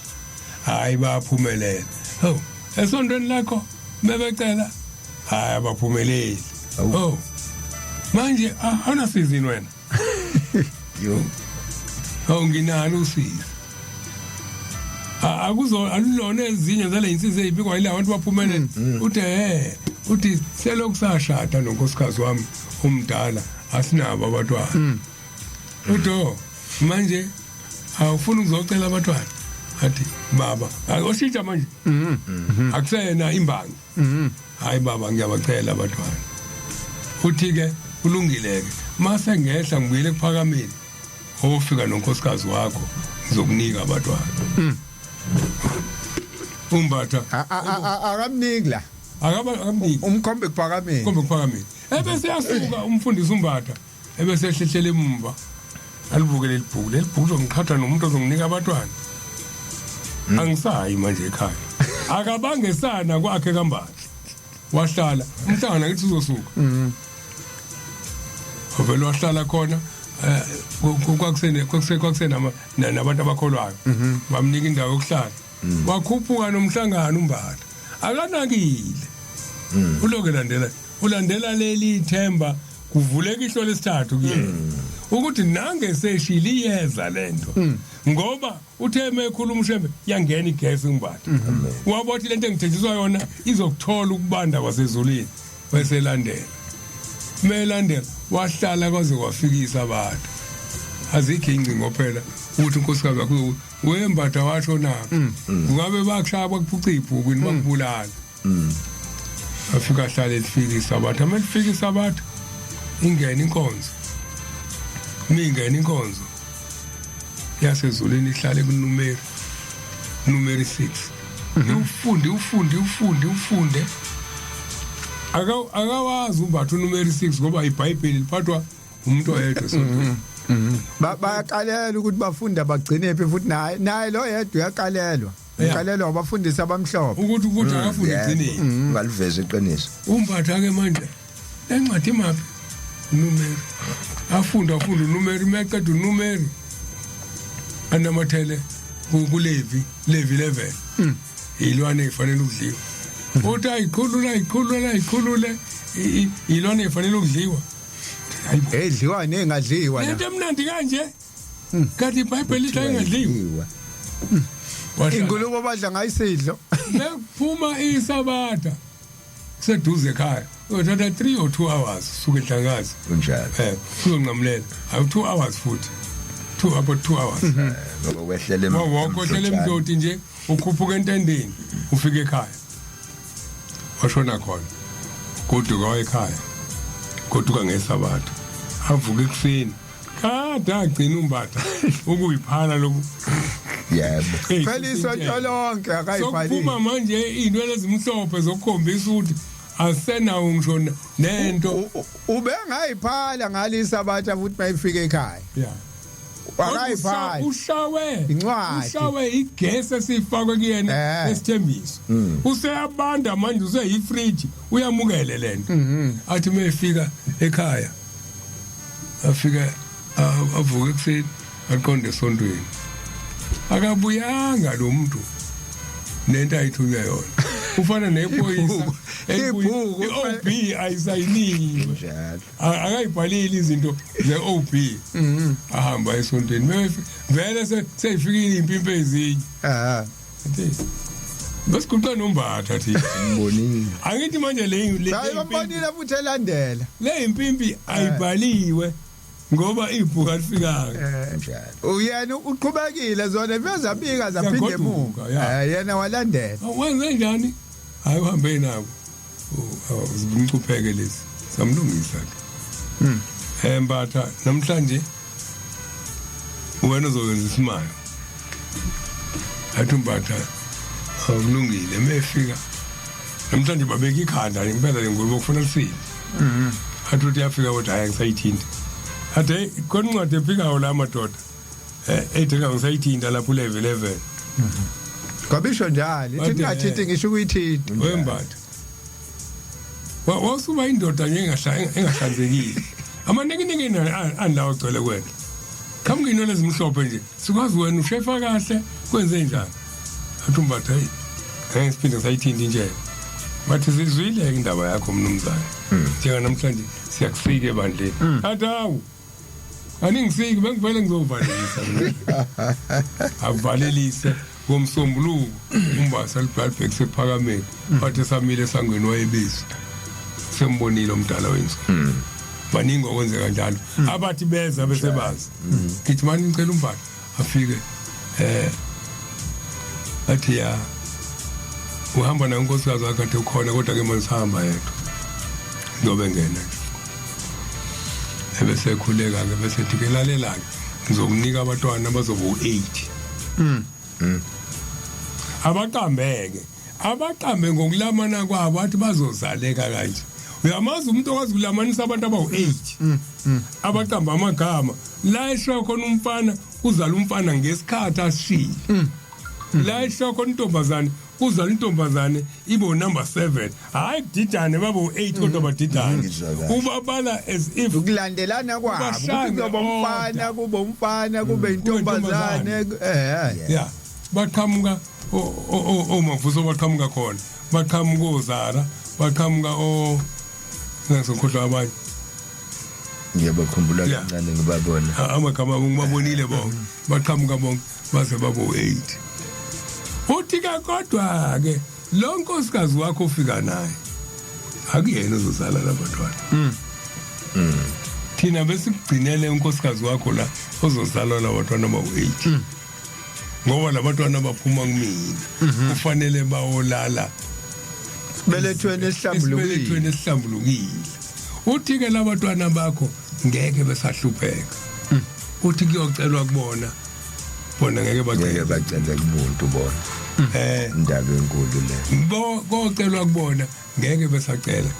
hayi baphumelela esontweni lakho bebecela hayi abaphumeleli manje awunasizini wena nginalo usizo alulona ezinye zale insizwe ezibikwa yila abantu baphumelele uthi selokhu sashada nonkosikazi wami umdala asinabo abantwana uthi manje awufuna ukuzocela abantwana athi baba oshintsha manje akusena imbangi hayi baba ngiyabacela abantwana uthi ke kulungileke mase ngehla ngibuyele kuphakameni ofika nonkosikazi wakho ngizokunika abantwana umbatha akamniki la akamniki umkhombe kuphakameni ebese yasuka umfundisi umbatha ebese ehlehlela emumva alibuke lelibhuku ngikhatha nomuntu ozonginika abantwana angisayi manje ekhaya akabangesana kwakhe kambathi wahlala umhlangana ngithi uzosuka ovelo wahlala khona kwakusena nabantu abakholwayo bamnika indawo yokuhlala wakhuphuka nomhlangano umbatha akanakile uloke ulandela leli ithemba kuvuleka ihlo lesithathu kuyena ukuthi nangeseshila iyeza lento ngoba utheme ekhuluma uShembe yangena igesi ngimbatha wabothi lento engithethiswa yona izokuthola ukubanda kwasezulwini weselandela melandela wahlala kwaze kwafikisa abantu azikho ingcingo phela uthi unkosikazi wakho wembatha washo na ungabe bakushaya bakuphuca ibhuku bakubulala afika hlala elifikisa abantu amelifikisa abantu ingena inkonzo mingena inkonzo yasezulwini ihlale kunumeri 6 ufunde akawazi umbatho numeri 6 ngoba iBhayibheli liphathwa umuntu oyedwa sontweni bayaqalela ukuthi bafunde bagcine phi futhi naye lo yedwa uyaqalelwa uqalelwa abafundisi abamhlophe ukuthi akafunde igcinile ungaliveza iqiniso umbatha ke manje encwadi maphi numeri afunda numeri meqeda numeri anamathele kuLevi 11 ilwane efanele ukudliwa uthi ayikhulule ilwane efanele ukudliwa edliwa nengadliwa la into emnandi kanje kanti iBhayibheli lithi engadliwa ingulube badla ngayisidlo bephuma isabatha seduze ekhaya uthatha 3 or 2 hours suke enhlangazi kunjalo uzonqamulela awu 2 hours futhi 2 hours ngoba wehlele wakhohlele emdoti nje ukhuphuka entendeni ufika ekhaya washona khona kodwa ekhaya kodwa ngesabatha avuka ekuseni kada agcina umbatha ukuyiphala lokhu yebo phela isonto lonke akayibhalile sokuphuma manje into lezimhlophe zokukhombisa ukuthi asenawo ngisho nento ubengayiphala ngalisa abatha futhi bayifika ekhaya akayiphala ushawe igesi esifakwe kuyena esithembiso useyabanda manje useyifridge uyamukele lento athi mayefika ekhaya afika avuka ekuseni aqonde esontweni akabuyanga lo muntu nento ayithunywa yona ufana nephoyisa OB ayisayiniwe njalo akayibhalile izinto zeOB ahamba esontweni vele seyifikile impimpe ezinye basikhuluma nombatha thi mbonini angithi manje le bayibonile futhi elandela le impimpi ayibhaliwe ngoba ibhuku alifikanga njalo uyena uqhubekile zona bezabika zaphinde emuva yena walandela wenze njani hayi uhambe nabo uzimcupheke lezi samlungisa ke mbatha namhlanje wena uzokwenza isimanga athi mbatha awulungile mefika namhlanje babeka ikhanda ngempela lengulube kufuna lisini athi uthi yafika kodwa hayi ngisayithinta ade khona incwadi ephikayo la madoda ethi ngisayithinta lapho level 11 kwabisho njalo ithi ngachithi ngisho ukuyithinta wembatha wasuba indoda nje engahlanzekile amaningi andawo gcwele kwena khamngino lezimhlophe nje sikwazi wena ushefa kahle kwenze njani athi umbatha hey ngisiphinda sayithinta nje bathi sizwile indaba yakho mnumzane njenga namhlanje siyakusika ebandleni athi hawu aningisiki bengivele ngizovalelisa avalelise ngomsombuluko umbasa libhalbhek sephakameni bathi samile sangweni wayebizo sembonile umdala wenzu baningi okwenzeka njalo abathi beza bese bazi ngithi manje ngicela umbatha afike athi ya uhamba nayo unkosikazi wakhe athi ukhona kodwa ke manje sihamba yedwa ngobe ngena ebese ekhuleka ke bese ethi lalela ke ngizokunika abantwana abazoba u8 abaqambe ngokulamana kwabo athi bazozaleka kanje uyamazi umuntu okwazi ukulamanisa abantu abawu8 abaqamba amagama la esho khona umfana uzala umfana ngesikhathi ashiye la esho khona intombazane uzala intombazane ibo number 7 hayi kudidane babo 8 kodwa badidane ubabala as if ukulandelana kwabo kuzoba umfana kube umfana kube intombazane yeah baqhamuka omavuso baqhamuka khona baqhamuka ozara baqhamuka ngizokhohlwa abanye ngiyabakhumbula kancane ngibabona amagama ngibabonile bonke baqhamuka bonke base babo 8 uthi kodwa ke lo nkosikazi wakho ufika naye akuyena uzozala labantwana thina besikugcinele unkosikazi wakho la ozozalwa labantwana abawu-8 ngoba labantwana baphuma kumina kufanele bawolala belethweni esihlambulukile uthi-ke labantwana bakho ngeke besahlupheka uthi kuyocelwa kubona ngeke bacele kumuntu bona indaba enkulu le kocelwa kubona ngeke besacela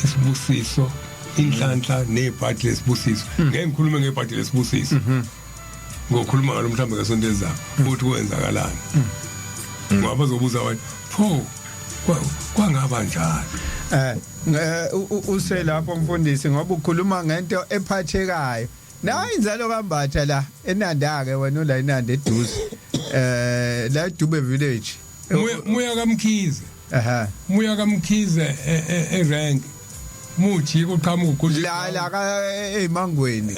isibusiso inhlanhla nebhadi lesibusiso ngeke ngikhulume ngebhadi lesibusiso ngokhuluma ngalo mhlawumbe ngesonto elizayo ukuthi kwenzakalani ngoba bazobuza abantu pho kwangaba njalo uselapho mfundisi ngoba ukhuluma ngento ephathekayo nayo inzalo kaMbatha la eNanda-ke wena ula eNanda eduze la eDube village muya kaMkhize erank muthi kuqhamuka ukuthi la ka eMangweni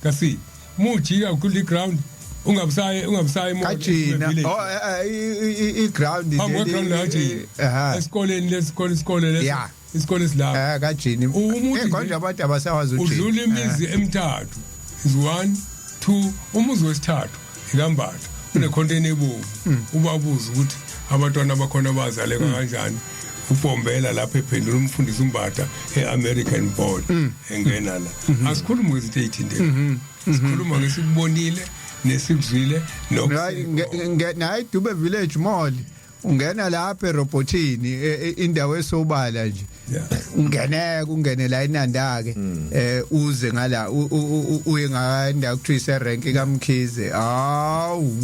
kasi mujika kule ground ungabusayi kajina i-ground esikoleni isikole silapha kajini konje abantu abasawazi udlula imizi emithathu is 1 2 umuzi wesithathu ikambatha unecontainer ebovu ubabuza ukuthi abantwana bakhona bazaleka kanjani uBombela lapha ephendula umfundisi uMbatha eAmerican Board engena la asikhuluma ngezinto ezithindele sikhuluma ngesikubonile nesikuzwile nayo iDube Village Mall ungena lapha eRobotini indawo esobala nje ungene la eNanda-ke uze ngala uye nganda kuthiwa rank kaMkhize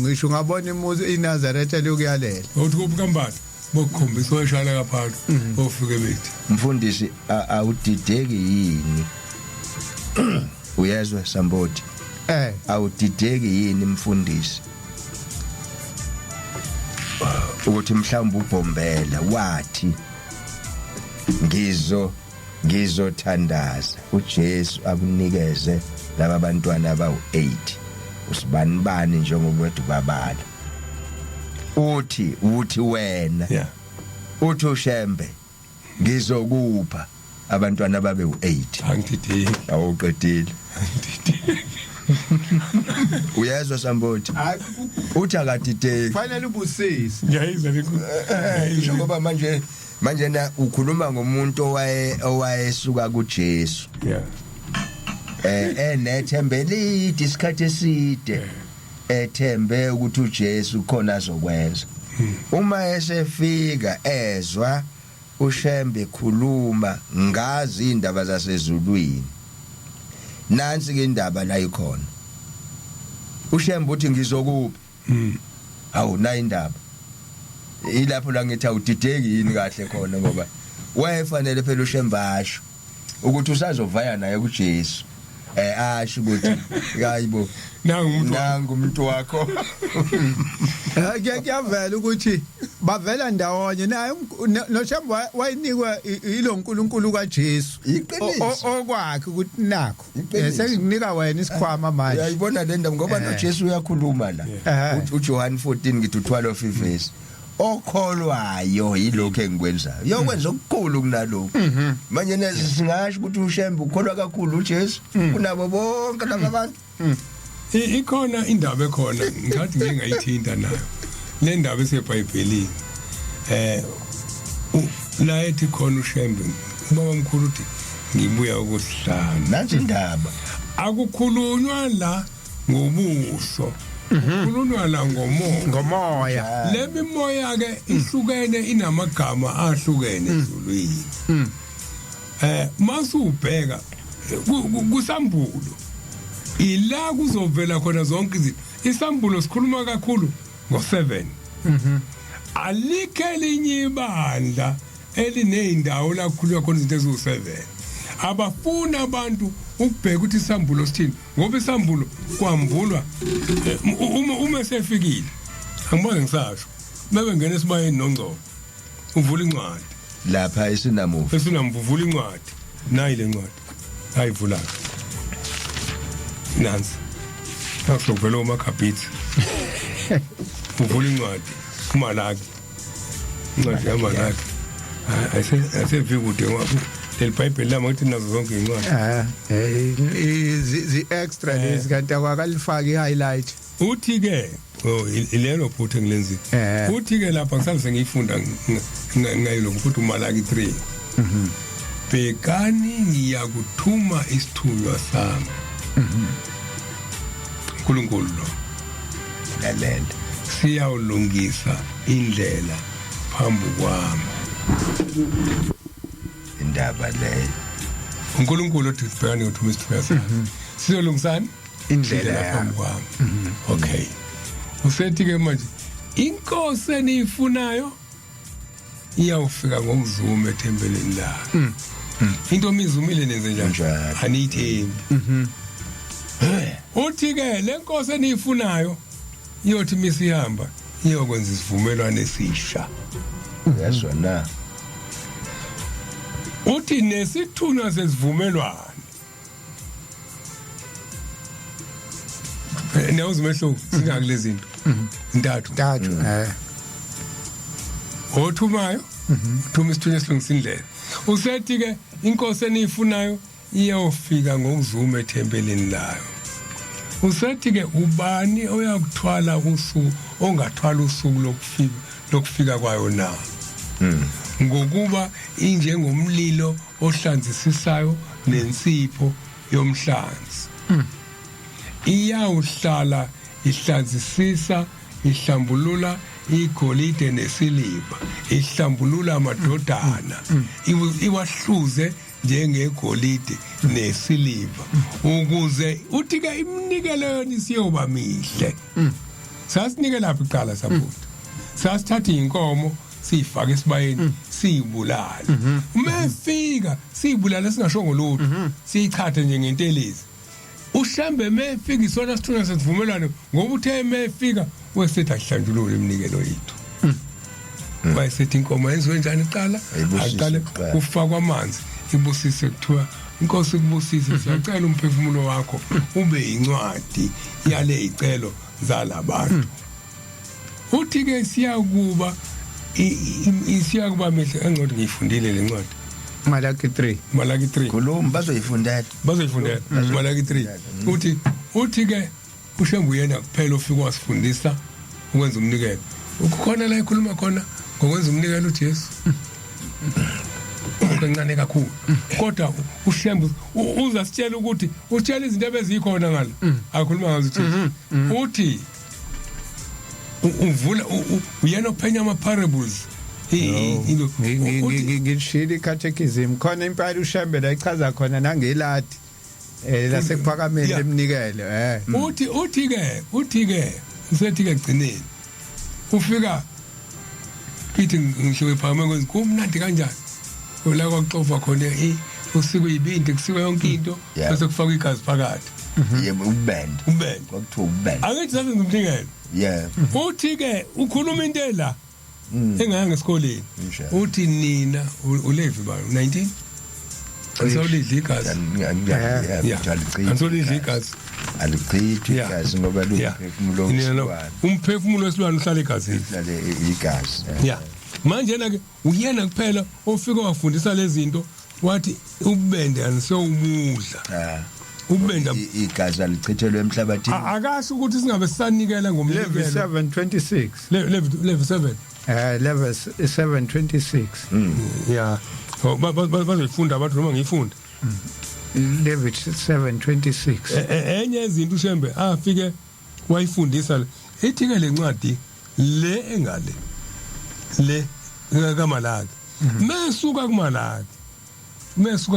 ngisho ungabona imuzi iNazareth lokuyalela uthi kubukambatha bokukhombisa weshala kaphathi ofike bethi mfundisi awudideki yini uyezwa Samboti awudideki yini mfundisi ukuthi mhlawumbe uBombela wathi ngizothandaza uJesu akunikeze laba bantwana abawu8 usibanibani njengoba wethu babala uthi wena uthi uShembe ngizokupha abantwana babe u8 angidideki awuqedile uyezwa Samboti uthi akadideki fanele ubusisi ngiyayizwa ngoba manje na ukhuluma ngomuntu owayesuka kuJesu enethembele isikhathi eside ethembe ukuthi uJesu khona azokwenza uma esefika ezwa uShembe khuluma ngazi indaba zasezulwini nansi ke indaba la ikhona uShembe uthi ngizokuphi awuna indaba ilapho la ngithi awudideki yini kahle khona ngoba wayefanele phela uShembe asho ukuthi usazovaya naye kuJesu asho ukuthi hayibo nangu umuntu wakho kuyavela ukuthi bavela ndawonye naye noShembe wayinikwa ilonkulunkulu kaJesu okwakhe ukuthi nakho sekunika wena isikhwama manje uyayibona le ndaba ngoba noJesu uyakhuluma la uJohn 14 ngithi 12 verse okholwayo yilokho engikwenzayo yokwenza okukhulu kunalokho manje nezi singasho ukuthi uShembe ukholwa kakhulu uJesu kunabo bonke laba bantu ikhona indaba ekhona ngathi ngingayithinta nayo le ndaba eseBhayibhelini la ethi khona uShembe ubaba mkhulu uthi ngibuya ukusihlala nansi indaba akukhulunywa la ngobuso kukhulunywa la ngomoya le mimoya ke ihlukene inamagama ahlukene ezulwini masubheka kusambulo ila kuzovela khona zonke izinto isambulo sikhuluma kakhulu ngo7 alikho elinye ibandla elineyindawo la kukhulunywa khona izinto eziwu7 abafuna abantu ukubheka ukuthi isambulo sithini ngoba isambulo kwambulwa uma sefikile angibona ngisasho bebe ngene esibayeni noNgcobo uvula incwadi lapha esinamvuvula incwadi nayi le ncwadi ayivula nansi akuzovela uMakhabhithi uvula incwadi uMalaki incwadi yaMalaki Asefika ude ngoba lelibhayibheli lami ngathi nazo zonke incwadi. zi extra lezi kanti akwakalifaki i-highlight. Uthi ke ilelo phuthe ngilenzile. Uthi ke lapha ngisalise ngiyifunda ngayiloko futhi uMalaki 3. Bhekani ngiyakuthuma isithunywa sami. uNkulunkulu lo lalela siyawulungisa indlela phambi kwami. indaba leyo uNkulunkulu uthi bhekani ngiyakuthuma isithunywa sami. Siyolungisana indlela phambi kwami. Okay. Usethi ke manje inkosi eniyifunayo iyawufika ngomzumo ethempelini la. Into mizumile nenze njani? Aniyithembi. Uthi ke lenkosi eniyifunayo iyothi misihamba iyokwenza isivumelwano esisha. yezwa na Uthi nesithunywa sesivumelwano. Newuzimehlo singakulezi zinto. Ntathu. Othumayo uthuma isithunywa esilungisa indlela. Usethi ke inkosi eniyifunayo iyofika ngokuzuma ethempelini layo. Usethi ke ubani oyakuthwala usuku ongathwala usuku lokufika kwayo na. Ngokuba injengomlilo ohlanzisisayo nensipho yomhlanzi. Iyawuhlala ihlanzisisa ihlambulula igolide nesiliva ihlambulula amadodana iwahluze njengegolide nesiliva ukuze uthi ke imnikelo yona siyoba mihle. Sasinikela lapha iqala sabuthi sasithatha inkomo siyifaka esibayeni siyibulala umefika siyibulala singashongo lutho siyichathe nje ngentelezi. Ushembe mefika isona sithunywa sesivumelwano ngoba uthe mefika wesethi ahlanjulule imnikelo yethu. Wayesethi inkomo yenziwe njani iqala? Aqale kufakwa amanzi ibusise kuthiwa inkosi kubusise siyacela umphefumulo wakho ube incwadi yale icelo zalabantu. Uthi ke siyakuba mihle engcwadi ngiyifundile le ncwadi. Malaki 3 khuluma bazoyifundela Malaki 3 uthi ke ushembu yena kuphela ofika wasifundisa ukwenza umnikelo. Ukukhona la ikhuluma khona ngokwenza umnikelo uJesu. Kancane kakhulu kodwa ushembu uzasitshela ukuthi utshela izinto ebezikhona ngala akhuluma ngazo uJesu. Uthi uvula uyena ophenya ama parables. ngishilo i-catechism khona impela ushembe la ichaza khona nangeladi lasekuphakameni lemnikelo. Uthi ke usethi ke gcineni ufika kithi ngisho ephakame kwenza kumnandi kanjani ola kwaxofa khona usiko ibindi kusiko yonke into bese kufaka igazi phakathi. yebo ubend kwakuthiwa ubend angithi sathi ngimnikelo. Uthi ke ukhuluma into la engayanga esikoleni. Uthi nina uLevi ba 19 asolidla igazi. Asolidla igazi alichithi igazi ngoba umphefumulo wesilwane uhlala egazini. Manje na ke uyena kuphela ofika wafundisa lezi zinto wathi ubende anisewumudla. Ubenda igazi alichithelwe emhlabathini. Akasho ukuthi singabe sisanikela ngomnikelo. Level 726. Level 7. Level 726. Yeah. Bazifunda abantu noma ngiyifunda. Level 726. Enye izinto ushembe afike wayifundisa ethi ke lencwadi le engale le kaMalaki. Mesuka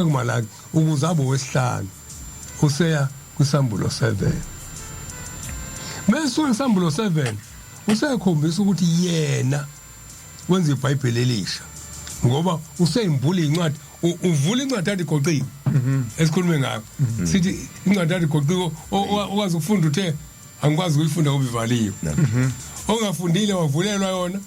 kuMalaki ukuze abo wesihlanu useya kwisambulo 7. Mesuka kwisambulo 7 useyakhombisa ukuthi yena wenza iBhayibheli elisha ngoba useyimbula incwadi uvula incwadi yathi igoqiwe esikhulume ngayo sithi incwadi yathi igoqiwe okwazi ukufunda uthe angikwazi ukuyifunda ngoba ivaliwe. Ongafundile wavulelwa yona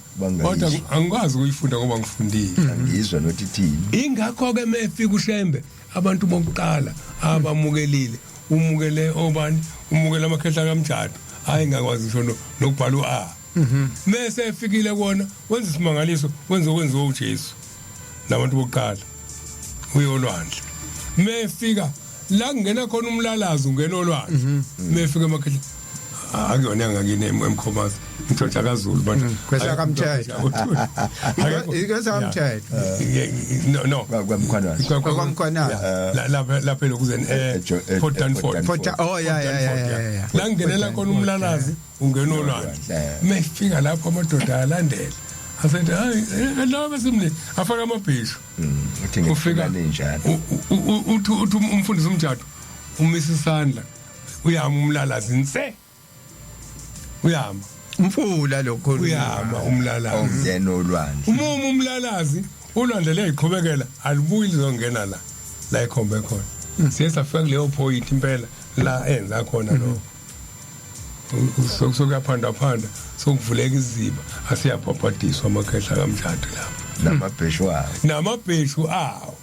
kodwa angikwazi ukuyifunda ngoba ngifundile. Angizwa nothi thini. Ingakho ke mefika ushembe abantu bokuqala abamukelile umukele obani umukele amakhehla kamjado hayi ngakwazi ngisho nokubhala mase efikile kona wenza isimangaliso wenza okwenziwa uJesu. nabantu bokuqala uyolwandle mefika la kungena khona umlalazi ungena olwandle mefika emakhaya akuyona ngakini emkhomazi ngithola kaZulu manje kwesa kamthetho ikwesa kamthetho no kwamkhona lapha lokuzeni Port Danford oh ya la ngenela khona umlalazi ungena olwandle mefika lapho amadoda alandela asethi hayi lawa besimle afaka amabhishu ufika njalo uthi umfundisi umthathu umisa isandla uyama umlalazi nse uyama umfula lokho uyama umlalazi ongena olwandle umlalazi ulwandle leyiqhubekela alibuyi lizongena la ikhombe khona siyesafika kuleyo point impela la enza khona lo sokuyaphanda sokuvuleka iziba asiyabhabhadiswa amakhehla kamthathu lapha namabheshu awo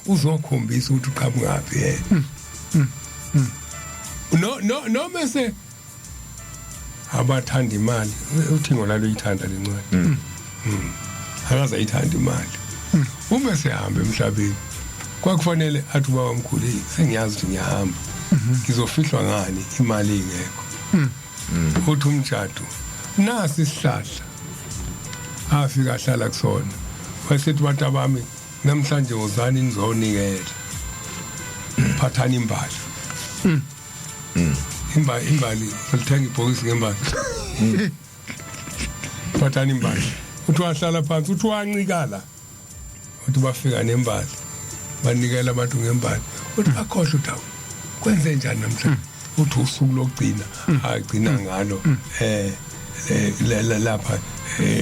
uzokhombisa ukuthi uqhamuka no mase abathanda imali uthingo lalo uyithanda lencwadi akaze ayithanda imali uma sehamba emhlabeni kwakufanele athi ubaba omkhulu sengiyazi ukuthi ngiyahamba ngizofihlwa ngani imali ingekho uthi umthathu nasi isihlahla afika ahlala kusona wasethi bantu abami namhlanje uzani nizonikela phathani imbali imbali lithenga ibhokisi ngembali phathani imbali uthi wahlala phansi uthi wancikala uthi bafika nembali banikela abantu ngembali uthi akhohle utawu kwenze njani namhlanje uthi usuku lokugcina agcina ngalo lapha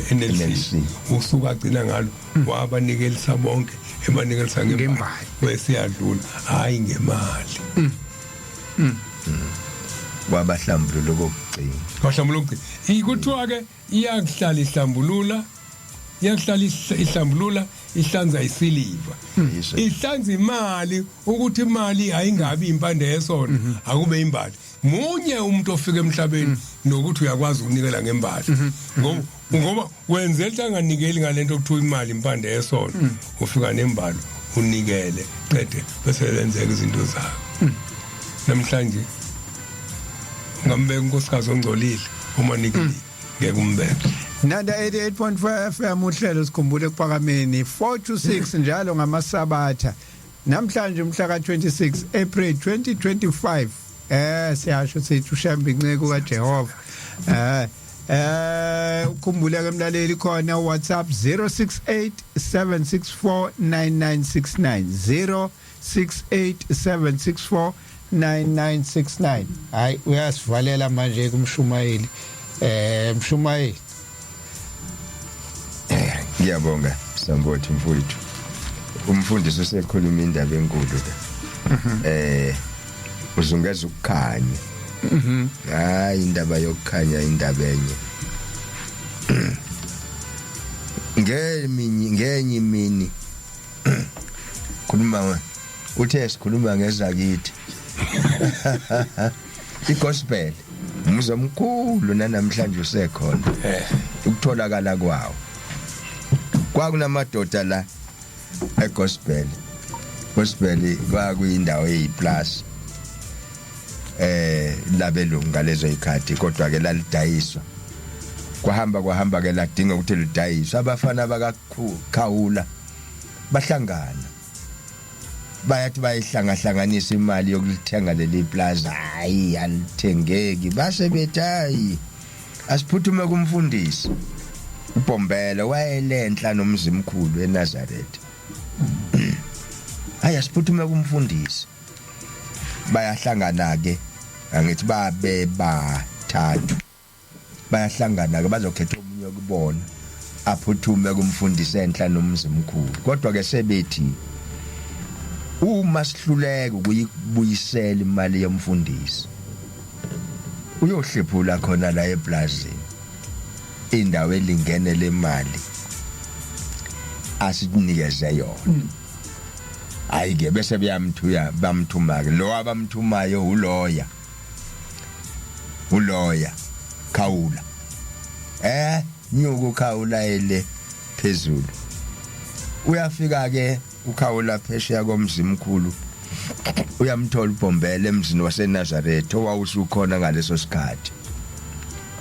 enelisi usuku agcina ngalo wabanikelisa bonke ebanikelisa ngembali wesiyadlula hayi ngemali wabahlambululo kokugcina wahlambululo kokugcina ikuthiwa ke iyakuhlala ihlambulula ihlanza isiliva ihlanza imali ukuthi imali ayingabi impande yesona akube imbali munye umuntu ofika emhlabeni nokuthi uyakwazi ukunikela ngembali ngoba wenzela anganikeli ngalento okuthiwa imali impande yesona ufika nembali unikele qede bese lenzeka izinto zakho namhlanje ngambeka unkosikazi ongcolile uma nikeli ngeke umbeke Nanda 88.5 FM uhlelo sikhumbule kuphakameni 4 to 6 njalo ngamasabatha namhlanje umhla ka26 April 2025 siyasho sithi ushamba inceke kaJehova ukhumbule ke mlaleli khona WhatsApp 0687649969 0687649969 hayi uyasivalela manje kumshumayeli mshumayeli ngiyabonga Sambothi mfowethu umfundisi usekhuluma indaba enkulu la uzungeza ukukhanya hayi indaba yokukhanya indaba enye ngenye imini khuluma uthe sikhuluma ngezakithi igospel umuzwa omkhulu namhlanje usekhona ukutholakala kwawo kwakunamadoda la egospel kwakuyindawo eyiplus labelungu ngalezo ikhadi kodwa ke lalidayiswa kwahamba ke ladinga ukuthi lidayiswe abafana bakakhawula bahlangana bayathi bayihlanganisa imali yokulithenga leli plaza hayi alithengeki base bethayi asiphuthume kumfundisi uBombela wayelenhla nomzimkhulu eNazareth hayi asiphuthume kumfundisi bayahlangana ke angithi babe bathathu bayahlangana ke bazokhetha omunye ukubona aphuthume kumfundisi enhla nomzimkhulu kodwa ke sebethi uma sihluleka ukuyibuyisela imali yomfundisi uyohlephula khona la eplazini indawo elingene lemali asinikeze yona ayike bese bamthuma ke lo abamthumayo uloya khawula nyuku khawula ele phezulu uyafika ke ukhawula phesheya komzimkhulu uyamthola uBhombela emzini waseNazaretha owawusukhona ngaleso sikhathi.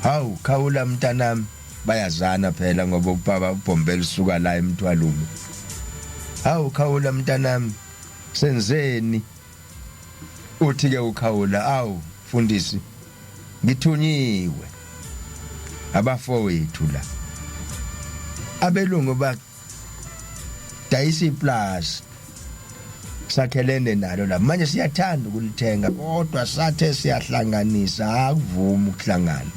Hawu khawula mntanami bayazana phela ngoba ubaba uBhombela usuka la eMthwalume. Hawu khawula mntanami senzeni? Uthi ke ukhawula awu mfundisi ngithunyiwe abafowethu la abelungu ba dayisi iplaza sakhelene nalo la manje siyathanda ukulithenga kodwa sathe siyahlanganisa akuvumi ukuhlangana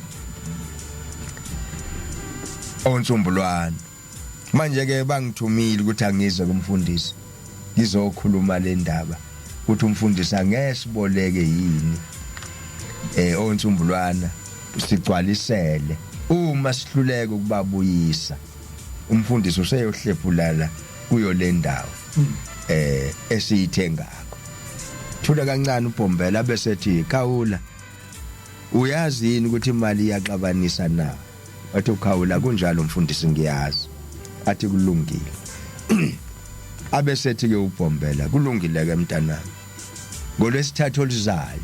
onsumbulwana manje ke bangithumile ukuthi angize kumfundisi ngizokhuluma le ndaba ukuthi umfundisi angesiboleke yini onsumbulwana sigcwalisele uma sihluleke ukubabuyisa umfundisi useyohlephulala kuyo le ndawo esiyithengako. Thula kancane uBhombela bese ethi khawula uyazi yini ukuthi imali iyaxabanisa na? Wathi ukhawula kunjalo mfundisi ngiyazi. Athi kulungile. Abese ethi ke uBhombela kulungile ke mntanami. NgoLwesithathu olizayo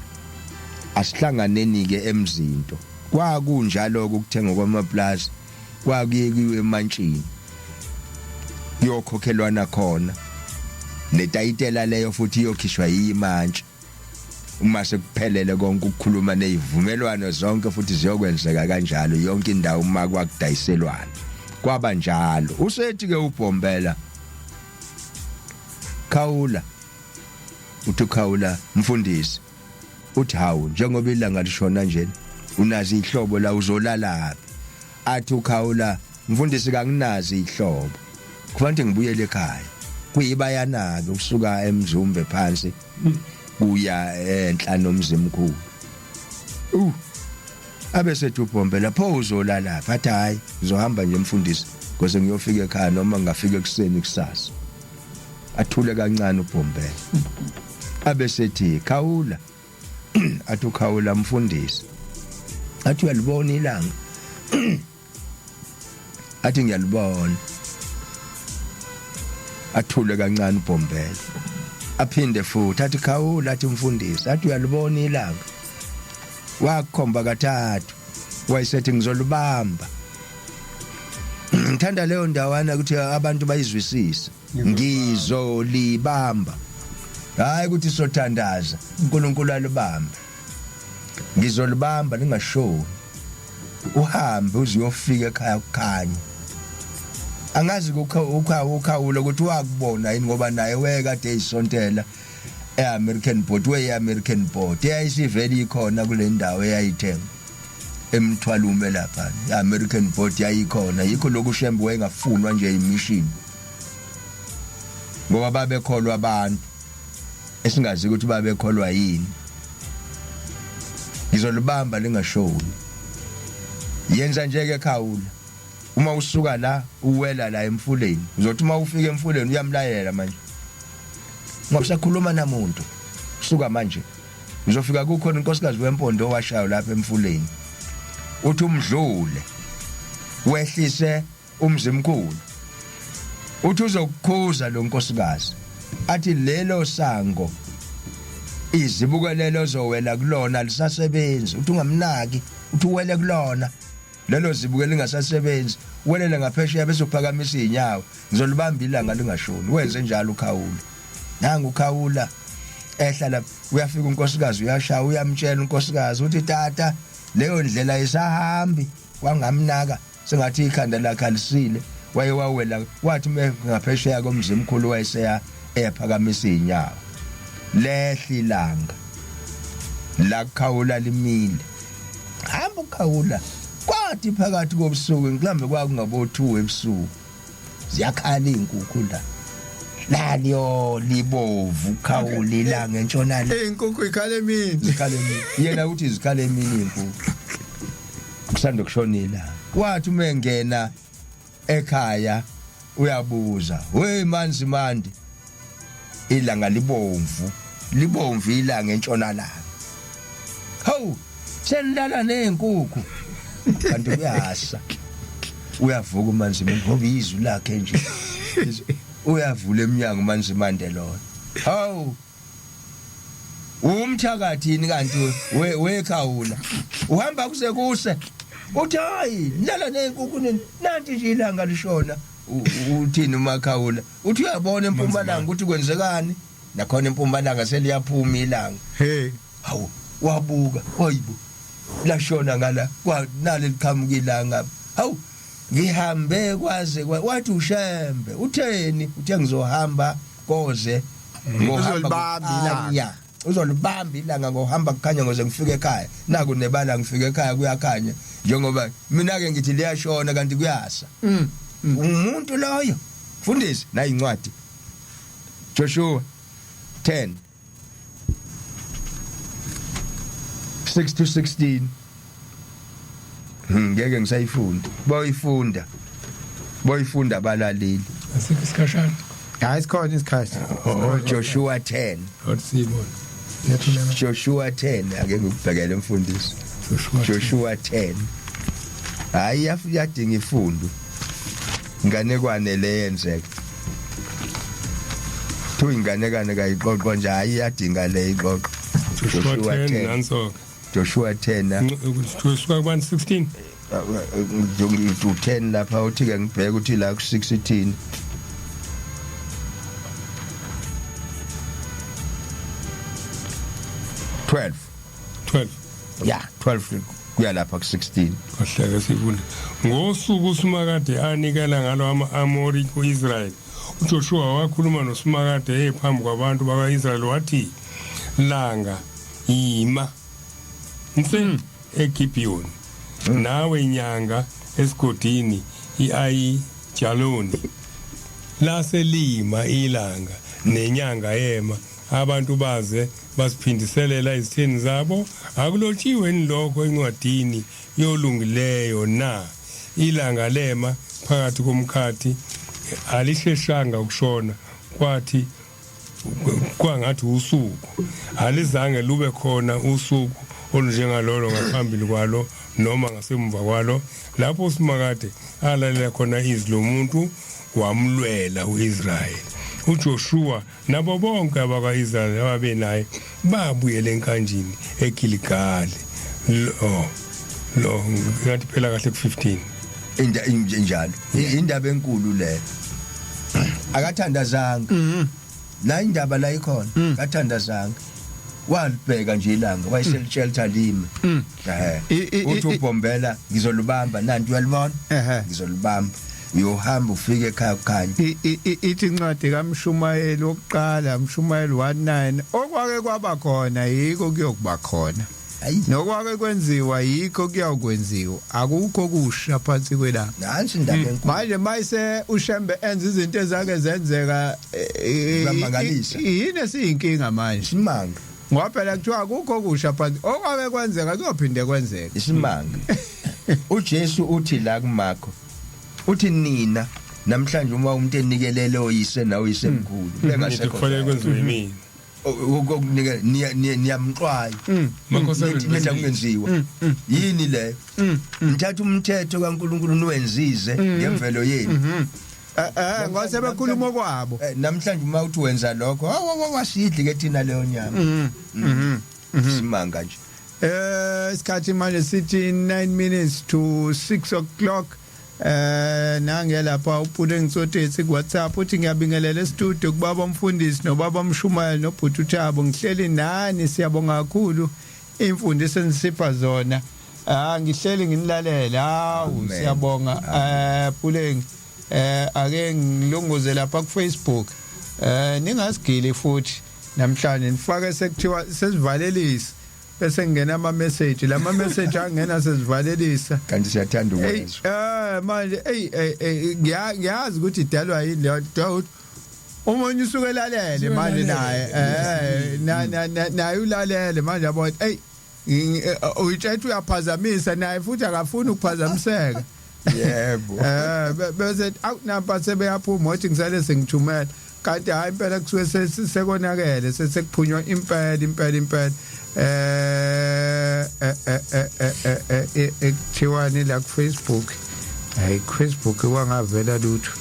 asihlanganeni ke emzinto. Kwakunjalo ukuthenga kwamaplaza kwakuyekiwe eMantshini. Yokhokhelwana khona. Netayitela leyo futhi iyokhishwa yiMantshi. Uma sekuphelele konke ukukhuluma nezivumelwano zonke futhi ziyokwenzeka kanjalo yonke indawo uma kwakudayiselwana. Kwaba njalo. Usethi ke uBhombela khawula uthi khawula mfundisi uthi hawu njengoba ilanga lishona nje unazi ihlobo la uzolala. Athi ukhawula mfundisi kanginazi ihlobo kufanele ngibuyele ekhaya kuyibayana ke usuka eMzumbe phansi kuya enhla nomzimkhulu. Abesethi uBhombela pho uzolala phathi hayi ngizohamba nje mfundisi because ngiyofika ekhaya noma ngafika ekseni kusasa. Athule kancane uBhombela. Abesethi khawula athi ukhawula mfundisi athi uyalibona ilanga athi ngiyalibona. Athule kancane uBhombela aphinde futhi athi khawula athi mfundisi athi uyalibona ilanga. Wakhomba kathathu wayesethi ngizolibamba. Ngithanda leyo ndawana ukuthi abantu bayizwisise ngizolibamba hayi ukuthi sothandaza uNkulunkulu alibamba. Ngizolibamba ningasho uhambe uziyofika ekhaya kukhanya. Angazi ukhawula ukuthi wakubona yini ngoba naye wekade eyisontela eAmerican Boat weAmerican Boat eyayisivele ikhona kule ndawo eyayithenga eMthwalume lapha. iAmerican Boat yayikhona yikho lokushembe wayengafunwa nje imission ngoba babekholwa abantu esingazi ukuthi babekholwa yini. Ngizolibamba lingashoni. Yenza nje ke khawula uma usuka la uwela la emfuleni uzothi uma ufika emfuleni uyamlayelela manje ngoba usakhuluma namuntu usuka manje uzofika kukhona inkosikazi wempondo owashayo lapha emfuleni uthi umdlule wehlise umzimkhulu uthi uzokukhuza lo nkosikazi athi lelo sango izibukelelo zowela kulona lisasebenzi uthi ungamnaki uthi uwele kulona lelo zibukele lingasasebenzi welele ngaphesheya bese uphakamisa inyawo ngizolibamba ilanga lingashoni. Wenze njalo ukhawula. Nanga ukhawula ehlala uyafika unkosikazi uyashaya uyamtshela unkosikazi uthi tata leyo ndlela isahambi wangamnaka sengathi ikhanda lakhe alisile wayewawela wathi ngaphesheya komzimkhulu wayeseya ephakamisa inyawo lehli ilanga la khawula limile. Hamba ukhawula kwathi phakathi kobusuku mhlambe kwakungabo2 ebusuku ziyakhala inkukhu la laliyo libovu khawula ilanga entshona le inkukhu ikhala emini yena uthi izikhala emini inkukhu kusanda kushonela. Wathi umengena ekhaya uyabuza hey manzi mandi ilanga libomvu ilanga entshona la hawu senilala nenkukhu kanti uyasa uyavuka manzi ngoba izwi lakhe nje uyavula eminyango manje Mandela hawu umthakathini kanti wekhawula uhamba kuse uthi hayi lala nenkukhu nanti nje ilanga lishona uthini umakhawula uthi uyabona empumalanga ukuthi kwenzekani nakhona empumalanga seliyaphuma ilanga hey hawu wabuka oyibo lashona ngala kwanale liqhamuka ilanga hawu ngihambe kwaze wathi ushembe utheni uthe ngizohamba koze uzolibamba ilanga ngohamba kukhanya ngoze ngifike ekhaya naku nebala ngifike ekhaya kuyakhanya njengoba mina ke ngithi liyashona kanti kuyasa umuntu loyo mfundisi na incwadi Joshua 10:6-16 ngeke ngisayifunda boyifunda abalaleli asikho isikashana hayi sikhona isikhathi Joshua 10 awusibona Joshua 10 ake ngikubhekele mfundisi Joshua 10 hayi yadinga ifundo inganekwane leyenzeka thu inganekane kayiqoqo nje hayi yadinga le iqoqo Joshua 10 nanso Joshua 10 Joshua 1:16 ngithi 10 lapha uthi ke ngibheka ukuthi la ku 16 12 yeah 12 kuya lapha ku 16 kahleke sifunda ngosuku uSumakade anikela ngalo ama-Amori ku-Israyeli uJoshua wakhuluma noSumakade ephambi kwabantu bakwa-Israyeli wathi langa yima eGibhiyoni nawe inyanga esigodini i-Ayijaloni laselima ilanga nenyanga yema abantu baze basiphindiselela izitheni zabo akulotshiwe lokho encwadini yolungileyo na ilanga lema phakathi komkhathi alisheshanga ukushona kwathi kwangathi usuku alizange lube khona usuku olunjengalolo ngaphambili kwalo noma ngasemva kwalo lapho uSumakade alalela khona izwi lomuntu wamlwela uIsrayeli uJoshua nabo bonke abakaIsrayeli ababenaye babuyela enkanjini eGiligali lo ngathi phela kahle ku15 njalo indaba enkulu le akathandazanga la indaba la ikhona kathandazanga walibheka nje ilanga wayeselitshelta lime uthi ubhombela ngizolubamba nanti uyalibona ngizolubamba uyohamba ufike ekhaya kukhanya ithi incwadi kaMshumayeli wokuqala Mshumayeli 1:9 okwake kwaba khona yiko kuyokuba khona nokwake kwenziwa yiko kuyakwenziwa akukho kusha phansi kwelanga nansi indaba enkulu manje mayise uShembe enza izinto ezake zenzeka yini esiyinkinga manje isimanga ngoba phela kuthiwa akukho kusha phansi okwake kwenzeka kuyophinde kwenzeka isimanga uJesu uthi la kumakho uthi nina namhlanje uma umuntu enikelele oyise nawe uyisemkhulu bengasekho kufanele kwenziwe yimini ukunika niyamxwaya makhosebenza kungenziwa yini le ngithatha umthetho kaNkuluNkulu niwenzize ngemvelo yenu ngase bekhuluma kwabo namhlanje uma uthi wenza lokho wasidli ke thina leyo nyama simanga nje isikhathi manje sithi 9 minutes to 6 o'clock nangelapha uphule ngisothethe ku WhatsApp uthi ngiyabingelela e-studio kubaba umfundisi nobaba Mshumayeli nobhuti uThabo ngihleli nani siyabonga kakhulu imfundiso enisipha zona ngihleli nginilalela hawu siyabonga Phuleng ake ngilunguze lapha ku Facebook ningasigili futhi namhlanje nifake sekuthiwa sesivalelisa bese ngena ama message lama message angena sesivalelisa kanti siyathanda ukwezwa manje ngiyazi ukuthi idalwa yini leyo umunye usuke lalele manje naye ulalele manje yabona uyithethe uyaphazamisa naye futhi akafuni ukuphazamiseka yebo bese awunamba sebeyaphuma uthi ngisale sengithumela kanti hayi impela kusuke sekonakele sesekuphunywa impela ekuthiwani la ku Facebook hayi Facebook wangavela lutho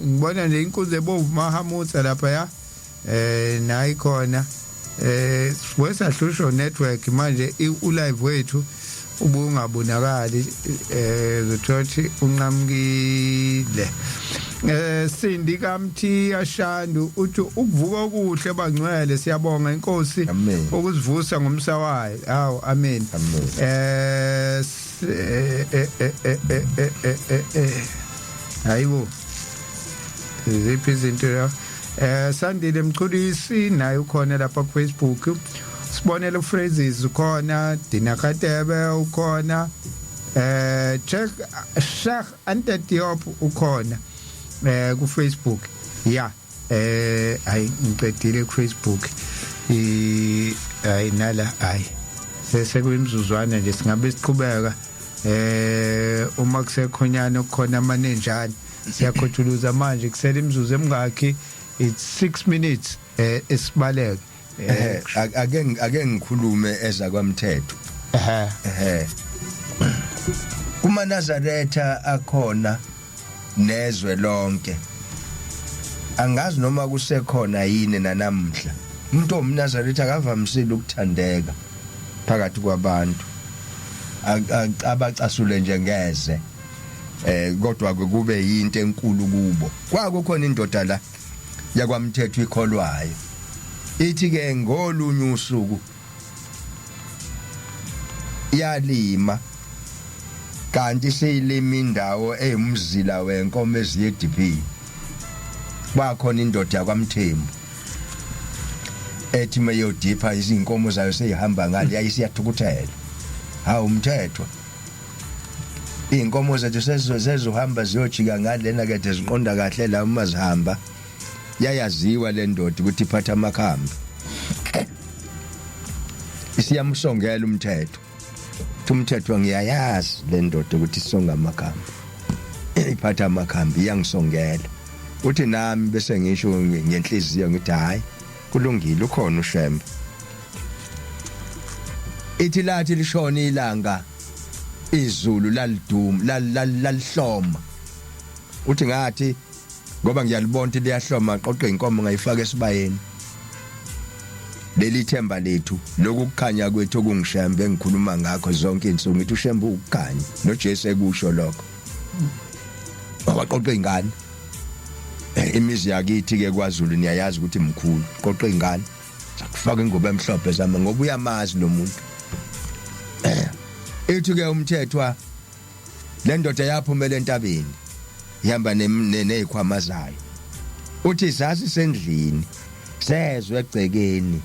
ngibona nje inkunzi ebovu Mahamutsa lapha ya nayi khona wesahlusho network manje ulive wethu ubungabonakali ngithothi unqamukile Sindi Kamthi Ashandu uthi ukuvuka okuhle bangcwele siyabonga inkosi ukusivusa ngomsawayo awu amen hayibo ziphi izinto la Sandile Mchudisi naye ukhona lapha ku Facebook sibonele phrases ukhona Dina Khatebe ukhona check Sheikh Anta Diop ukhona ku Facebook ya ay ngiqedile ku Facebook ay nala ay sekwimzuzwana nje singabe siqhubeka uma kusekhonyana ukukhona amanenjani siyakhothuluza manje kusela imzuzu emingaki it's 6 minutes esibaleke ake ngikhulume eza kwamthetho kuma Nazaretha akhona nezwe lonke angazi noma kusekhona yini nanamhla umuntu omNazaretha akavamisile ukuthandeka phakathi kwabantu abacasule njengeze kodwa kube yinto enkulu kubo kwakukhona indoda la yakwamthetho ikholwayo ithi ke ngolunye usuku yalima kanti seyilima indawo eyimzila wenkomo eziyeDP bakhona indoda yakwamthembu ethi mayodipha izinkomo zayo seyihamba ngale yayisiyathukuthela hawu umthetho inkomo zethu sezohamba ziyojika ngalena kade ziqonda kahle la uma zihamba yayaziwa le ndoda ukuthi iphatha amakhambi isiyamsongela umthetho umthetho ngiyayazi le ndoda ukuthi isonga amakhambi iphatha amakhambi iyangisongela uthi nami bese ngisho ngenhliziyo ngithi hayi kulungile ukhona uShembe ithi lathi lishona ilanga izulu laliduma lalihloma uthi ngathi ngoba ngiyalibona ukuthi liyahloma qoqe inkomo ngayifaka esibayeni leli themba lethu lokukhanya kwethu okungishembe engikhuluma ngakho zonke insuku ngithi uShembe ukukhanya noJesu ekusho lokho waqoqa ingane imizi yakithi ke kwaZulu niyayazi ukuthi mkhulu qoqa ingane sakufaka ingobe emhlophe zama ngoba uyamazi lo muntu ethi ke umthethwa le ndoda yaphumela entabeni ihamba nezikhwama zayo uthi sasi sendlini sezwe egcekeni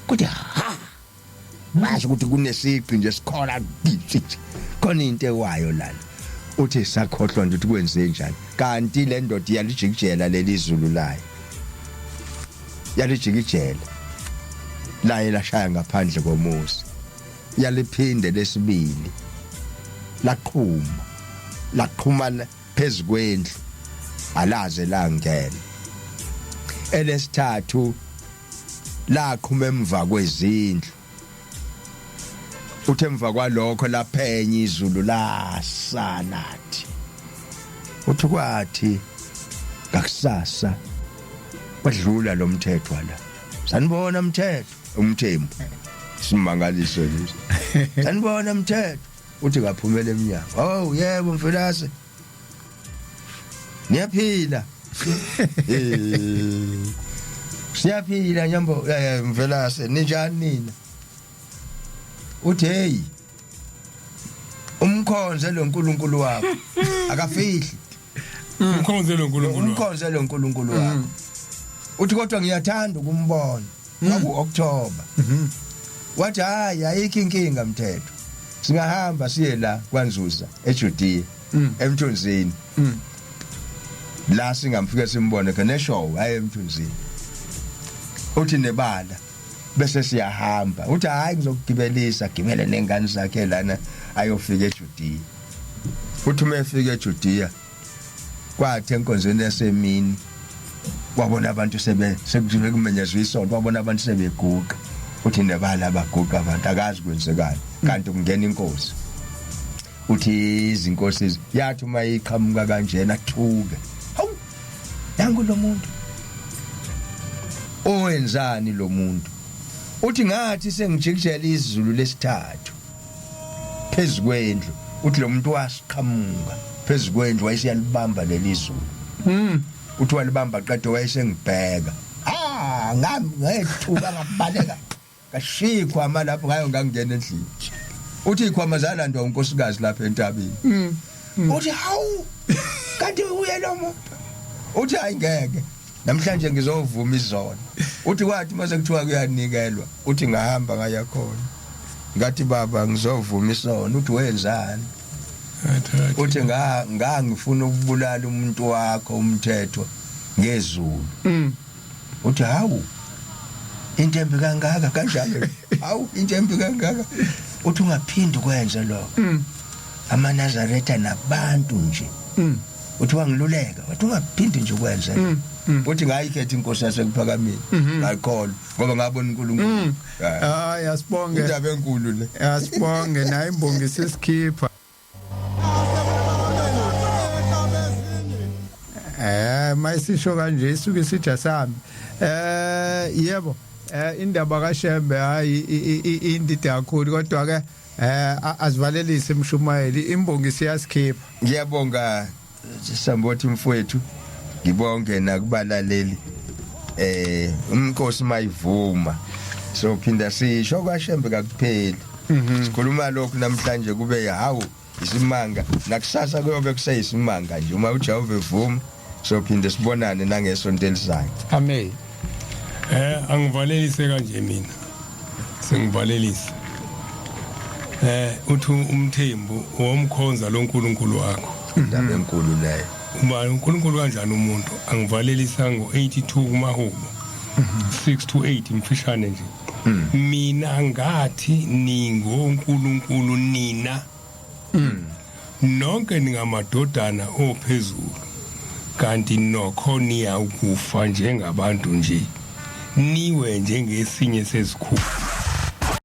kuthi ha manje ukuthi kunesiqi nje sikhona khona into ewayo lana uthi sakhohlwa nje ukuthi kwenze njani kanti le ndoda yalijikijela leli zulu layo yalijikijela laye lashaya ngaphandle komuzi yaliphinde lesibili laqhuma phezukwendlu alaze langena elesithathu laqhuma emva kwezindlu uthe emva kwalokho laphenya izulu lasanathi uthi kwathi ngakusasa kwadlula lo mthetho la sanibona umthembu simangaliso lesi sanibona umthetho uthi ngaphumela eminyango oh yebo mfilase niyaphila siyaphila nyambo mfilase ninjani nina uthi hey umkhonze lo nkulunkulu wakho akafihli umkhonze lo nkulunkulu wakho uthi kodwa ngiyathanda ukumbona ngaku October wathi hayi ayikho inkinga mthetho singahamba siye la kwaNzuza eJudiya emthunzini la singamfika simbone khona show hayi emthunzini uthi nebala bese siyahamba uthi hayi ngizokugibelisa gibele nengane zakhe lana ayofika eJudiya uthi umefika eJudiya kwathi enkonzweni yasemini wabona abantu sekumenyezwe isonto wabona abantu sebeguqa uthi nebala abaguqa abantu akazi kwenzekani kanti kungena inkosi uthi izinkosi yathi uma iqhamuka kanjena thuke hawu yangu lo muntu owenzani lo muntu uthi ngathi sengijikijela izulu lesithathu phezukwendlu uthi lo muntu wasiqhamuka phezukwendlu wayesiyalibamba lelizulu uthi walibamba qede wayesengibheka ngethuka ngabaleka kashikwa ama lapho ngayo ngangena endlini uthi ikhwama zalandwa unkosikazi lapha entabeni uthi hawu kanti uye lo muntu uthi hayi ngeke namhlanje ngizovuma izona uthi kwathi mase kuthiwa kuyanikelwa uthi ngahamba ngaya khona ngathi baba ngizovuma isona uthi wenzani uthi ngangifuna ukubulala umuntu wakho umthetho ngezulu uthi hawu into embi kangaka kanjalo hawu into embi kangaka uthi ungaphindi kwenze lokho amaNazaretha nabantu nje uthi wangiluleka wathi ungaphindi nje ukwenza uthi ngayikhetha inkosi yasekuphakameni ngayikholwa ngoba ngabona uNkulunkulu yasibonge indaba enkulu le yasibonge naye imbongisi isikhipha mayisisho kanje isuke isitha sami yebo indaba kaShembe hayi indida kakhulu kodwa ke azivalelise emshumayeli imbongisi yasikhipha ngiyabonga Sambothi mfowethu ngibonge nakubalaleli umnkosi mayivuma so phinda sisho kwaShembe kakupheli sikhuluma lokhu namhlanje kube hawu isimanga nakusasa kuyobe kuseyisimanga nje uma uJehova evuma so phinde sibonane nangesonto elizayo amen angivalelise kanje mina sengivalelise uthi umthembu womkhonza loNkulunkulu wakho indaba enkulu leyo uma uNkulunkulu kanjani umuntu angivalelisa ngo82 kumahubo 6 to 8 imfishane nje mina ngathi ningoNkulunkulu nina nonke ningamadodana ophezulu kanti nokho niya ukufa njengabantu nje niwe njengesinye sezikhulu